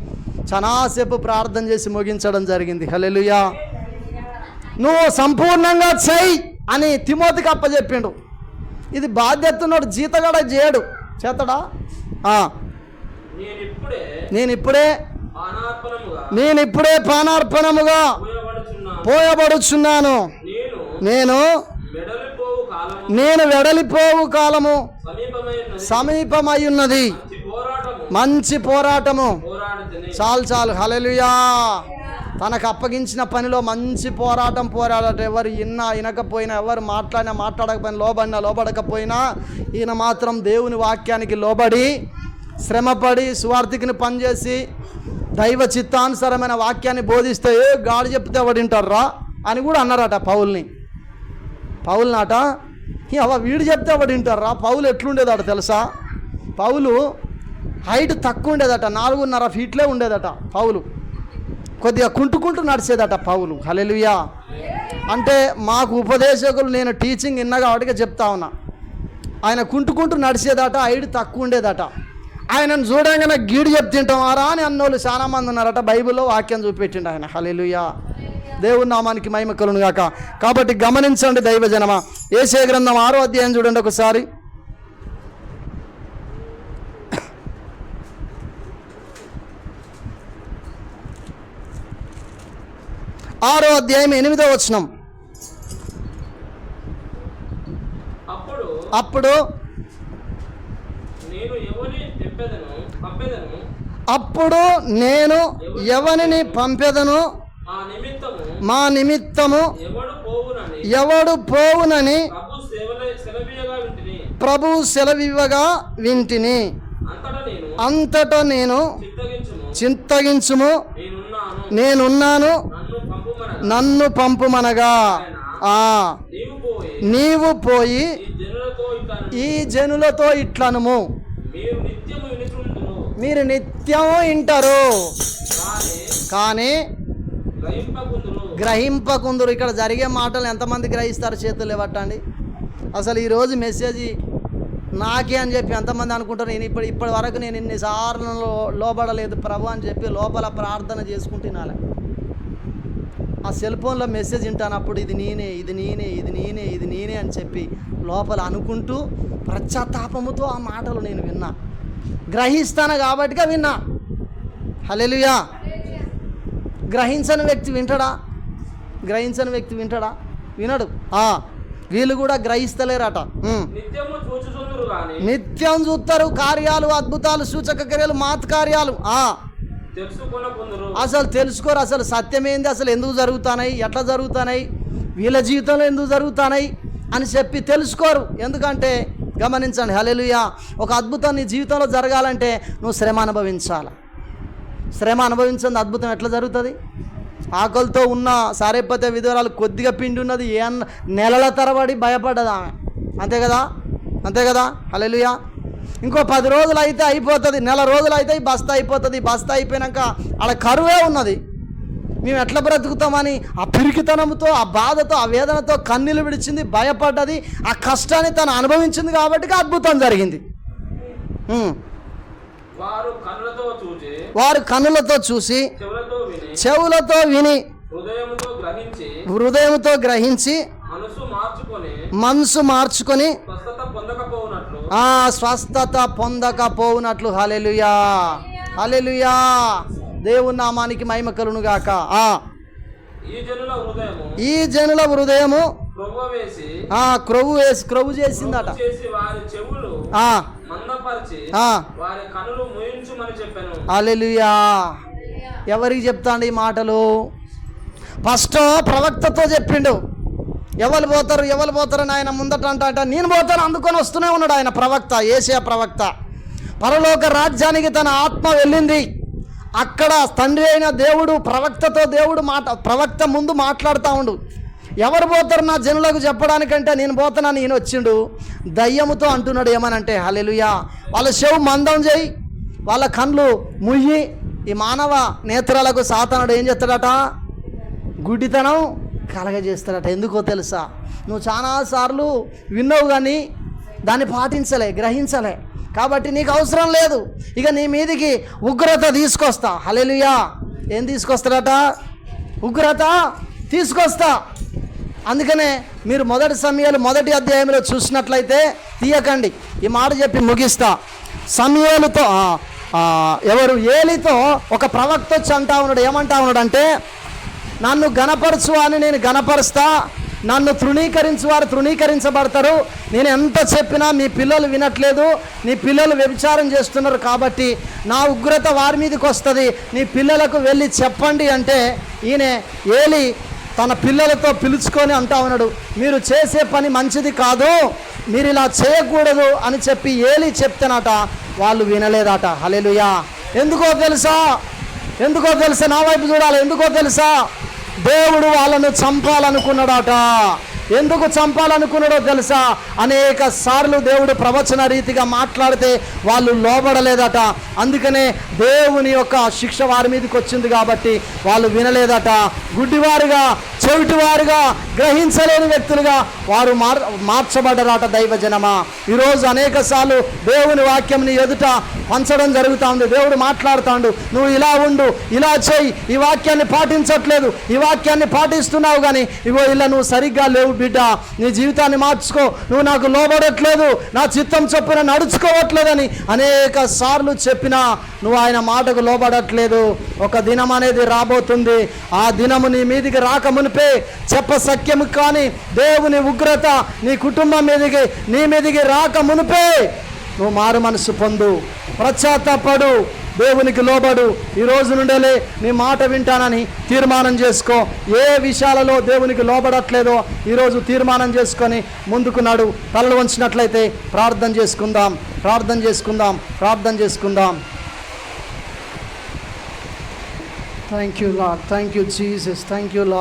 చాలాసేపు ప్రార్థన చేసి ముగించడం జరిగింది. హల్లెలూయా. నువ్వు సంపూర్ణంగా చెయ్యి అని తిమోతికి అప్పచెప్పిండు. ఇది బాధ్యత ఉన్నాడు, జీతగాడ చేయడు. చేతడా? నేనిప్పుడే పానార్పణముగా పోయబడుచున్నాను. నేను వెడలిపోవు కాలము సమీపమై ఉన్నది. మంచి పోరాటము. చాలు. హల్లెలూయా. తనకు అప్పగించిన పనిలో మంచి పోరాడట. ఎవరు వినకపోయినా, ఎవరు మాట్లాడకపోయినా, లోబడకపోయినా ఈయన మాత్రం దేవుని వాక్యానికి లోబడి శ్రమపడి సువార్తికిని పనిచేసి దైవ చిత్తానుసారమైన వాక్యాన్ని బోధిస్తే గాడి చెప్తే ఎవడింటారా అని కూడా అన్నారట పౌలునాట. వీడు చెప్తే ఎవడింటారా? పౌలు ఎట్లుండేదట తెలుసా? పౌలు హైట్ తక్కువ ఉండేదట, 4.5 ఫీట్లే ఉండేదట. పౌలు కొద్దిగా కుంటుకుంటూ నడిచేదట పౌలు. హల్లెలూయా. అంటే మాకు ఉపదేశకులు, నేను టీచింగ్ విన్నా కాబట్టి చెప్తా ఉన్నా, ఆయన కుంటుకుంటూ నడిచేదట, హైట్ తక్కువ ఉండేదట. ఆయనను చూడంగానే గీడు చెప్తుంటామారా అని అన్నోళ్ళు చాలా మంది ఉన్నారట. బైబిల్లో వాక్యం చూపెట్టిండు ఆయన. హల్లెలూయా. దేవుని నామానికి మహిమ కలుగును గాక. కాబట్టి గమనించండి దైవజనమా, యేషయా గ్రంథం 6వ అధ్యాయం చూడండి ఒకసారి. 6వ అధ్యాయం 8వ వచనం. అప్పుడు నేను ఎవరిని పంపెదను, మా నిమిత్తము ఎవడు పోవునని ప్రభువు సెలవివ్వగా వింటిని. అంతటా నేను చింతగించుము, నేనున్నాను, నన్ను పంపుమనగా. నీవు పోయి ఈ జనులతో ఇట్లనుము, మీరు నిత్యము వింటారు కానీ గ్రహింపకుందురు. ఇక్కడ జరిగే మాటలు ఎంతమంది గ్రహిస్తారు? చేతులు లేవట్టండి. అసలు ఈరోజు మెసేజ్ నాకే అని చెప్పి ఎంతమంది అనుకుంటారు? నేను ఇప్పటి వరకు నేను ఇన్నిసార్లు లోబడలేదు ప్రభు అని చెప్పి లోపల ప్రార్థన చేసుకుంటున్నాను. ఆ సెల్ ఫోన్లో మెసేజ్ వింటానప్పుడు ఇది నేనే, ఇది నేనే, ఇది నేనే, ఇది నేనే అని చెప్పి లోపల అనుకుంటూ పశ్చాత్తాపముతో ఆ మాటలు నేను విన్నా. గ్రహిస్తాను కాబట్టిగా విన్నా. హల్లెలూయా. గ్రహించని వ్యక్తి వింటాడా? గ్రహించని వ్యక్తి వింటాడా? వినడు. వీళ్ళు కూడా గ్రహిస్తలేరట. నిత్యం చూస్తారు కార్యాలు, అద్భుతాలు, సూచక క్రియలు, మాత్ కార్యాలు. అసలు తెలుసుకోరు. అసలు సత్యమేంది, అసలు ఎందుకు జరుగుతున్నాయి, ఎట్లా జరుగుతున్నాయి, వీళ్ళ జీవితంలో ఎందుకు జరుగుతున్నాయి అని చెప్పి తెలుసుకోరు. ఎందుకంటే గమనించండి, హల్లెలూయా, ఒక అద్భుతం నీ జీవితంలో జరగాలంటే నువ్వు శ్రమ అనుభవించాలి. శ్రమ అనుభవించింది అద్భుతం ఎట్లా జరుగుతుంది? ఆకలితో ఉన్న సారేపత్య విధవరాలు కొద్దిగా పిండి ఉన్నది, నెలల తరబడి భయపడ్డది ఆమె. అంతే కదా, అంతే కదా. హల్లెలూయా. ఇంకో 10 రోజులు అయితే అయిపోతుంది, నెల రోజులు అయితే ఈ బస్తా అయిపోతుంది. బస్తా అయిపోయాక ఆడ కరువే ఉన్నది. మేము ఎట్లా బ్రతుకుతామని ఆ పిరికితనంతో, ఆ బాధతో, ఆ వేదనతో కన్నీళ్ళు విడిచింది, భయపడ్డది. ఆ కష్టాన్ని తను అనుభవించింది కాబట్టి అద్భుతం జరిగింది. వారు కన్నులతో చూసి, చెవులతో విని, హృదయంతో గ్రహించి, మనసు మార్చుకొని స్వస్థత పొందకపోవునట్లు. హల్లెలూయా, హల్లెలూయా. దేవుని నామానికి మహిమ కలుగును గాక. ఈ జనుల హృదయము క్రొవ్వు చేసిందట. హల్లెలూయా. ఎవరికి చెప్తాండి ఈ మాటలు? ఫస్ట్ ప్రవక్తతో చెప్పిండు. ఎవరు పోతారు అని ఆయన ముందట అంట, నేను పోతాను అందుకొని వస్తూనే ఉన్నాడు ఆయన ప్రవక్త, యేషయా ప్రవక్త. పరలోక రాజ్యానికి తన ఆత్మ వెళ్ళింది. అక్కడ తండ్రి అయిన దేవుడు ప్రవక్తతో ప్రవక్త ముందు మాట్లాడుతూ ఉండు. ఎవరు పోతారు నా జనులకు చెప్పడానికంటే నేను పోతానని ఈయన వచ్చిండు. దయ్యముతో అంటున్నాడు ఏమనంటే, హల్లెలూయా, వాళ్ళ చెవు మందం చేయి, వాళ్ళ కళ్ళు ముయ్యి. ఈ మానవ నేత్రాలకు సాతానుడు ఏం చేస్తాడట? గుడ్డితనం కలగజేస్తాడట. ఎందుకో తెలుసా? నువ్వు చాలాసార్లు విన్నావు కానీ దాన్ని పాటించలే, గ్రహించలే. కాబట్టి నీకు అవసరం లేదు. ఇక నీ మీదికి ఉగ్రత తీసుకొస్తా. హల్లెలూయా. ఏం తీసుకొస్తాడట? ఉగ్రత తీసుకొస్తా. అందుకనే మీరు 1 సమూయేలు 1వ అధ్యాయంలో చూసినట్లయితే, తీయకండి, ఈ మాట చెప్పి ముగిస్తా. సమూయేలుతో ఏలితో ఒక ప్రవక్త వచ్చి అంటా ఉన్నాడు. ఏమంటా ఉన్నాడు అంటే, నన్ను గణపరచు అని నేను గణపరుస్తా, నన్ను తృణీకరించు వారు తృణీకరించబడతారు. నేను ఎంత చెప్పినా మీ పిల్లలు వినట్లేదు, నీ పిల్లలు వ్యభిచారం చేస్తున్నారు, కాబట్టి నా ఉగ్రత వారి మీదకి వస్తుంది, నీ పిల్లలకు వెళ్ళి చెప్పండి అంటే, ఈయన ఏలి తన పిల్లలతో పిలుచుకొని అంటా ఉన్నాడు, మీరు చేసే పని మంచిది కాదు, మీరు ఇలా చేయకూడదు అని చెప్పి ఏలి చెప్తేనట వాళ్ళు వినలేదట. హల్లెలూయా. ఎందుకో తెలుసా? నా వైపు చూడాలి. ఎందుకో తెలుసా? దేవుడు వాళ్ళను చంపాలనుకున్నాడట. ఎందుకు చంపాలనుకున్నాడో తెలుసా? అనేక సార్లు దేవుడు ప్రవచన రీతిగా మాట్లాడితే వాళ్ళు లోబడలేదట. అందుకనే దేవుని యొక్క శిక్ష వారి మీదకి వచ్చింది కాబట్టి వాళ్ళు వినలేదట. గుడ్డివారుగా, చెవిటివారుగా, గ్రహించలేని వ్యక్తులుగా వారు మార్చబడ్డారట. దైవజనమా, ఈరోజు అనేక సార్లు దేవుని వాక్యం నీ ఎదుట పంచడం జరుగుతూ ఉంది. దేవుడు మాట్లాడుతాడు, నువ్వు ఇలా ఉండు, ఇలా చేయి, ఈ వాక్యాన్ని పాటించట్లేదు, ఈ వాక్యాన్ని పాటిస్తున్నావు కానీ ఇగో ఇలా నువ్వు సరిగ్గా లేవు బిడ్డ, నీ జీవితాన్ని మార్చుకో, నువ్వు నాకు లోబడట్లేదు, నా చిత్తం చొప్పున నడుచుకోవట్లేదని అనేక సార్లు చెప్పినా నువ్వు ఆయన మాటకు లోబడట్లేదు. ఒక దినం అనేది రాబోతుంది. ఆ దినము నీ మీదికి రాకమునిపే, చెప్పసఖ్యము కానీ దేవుని ఉగ్రత నీ కుటుంబం మీదికి, నీ మీదికి రాకమునిపే నువ్వు మారు మనసు పొందు, పశ్చాత్తాపడు, దేవునికి లోబడు. ఈ రోజు నుండేలే నీ మాట వింటానని తీర్మానం చేసుకో. ఏ విషయాలలో దేవునికి లోబడట్లేదో ఈరోజు తీర్మానం చేసుకొని ముందుకు నడు. తలలు వంచినట్లయితే ప్రార్థన చేసుకుందాం. Thank you lord, thank you Jesus, thank you lord.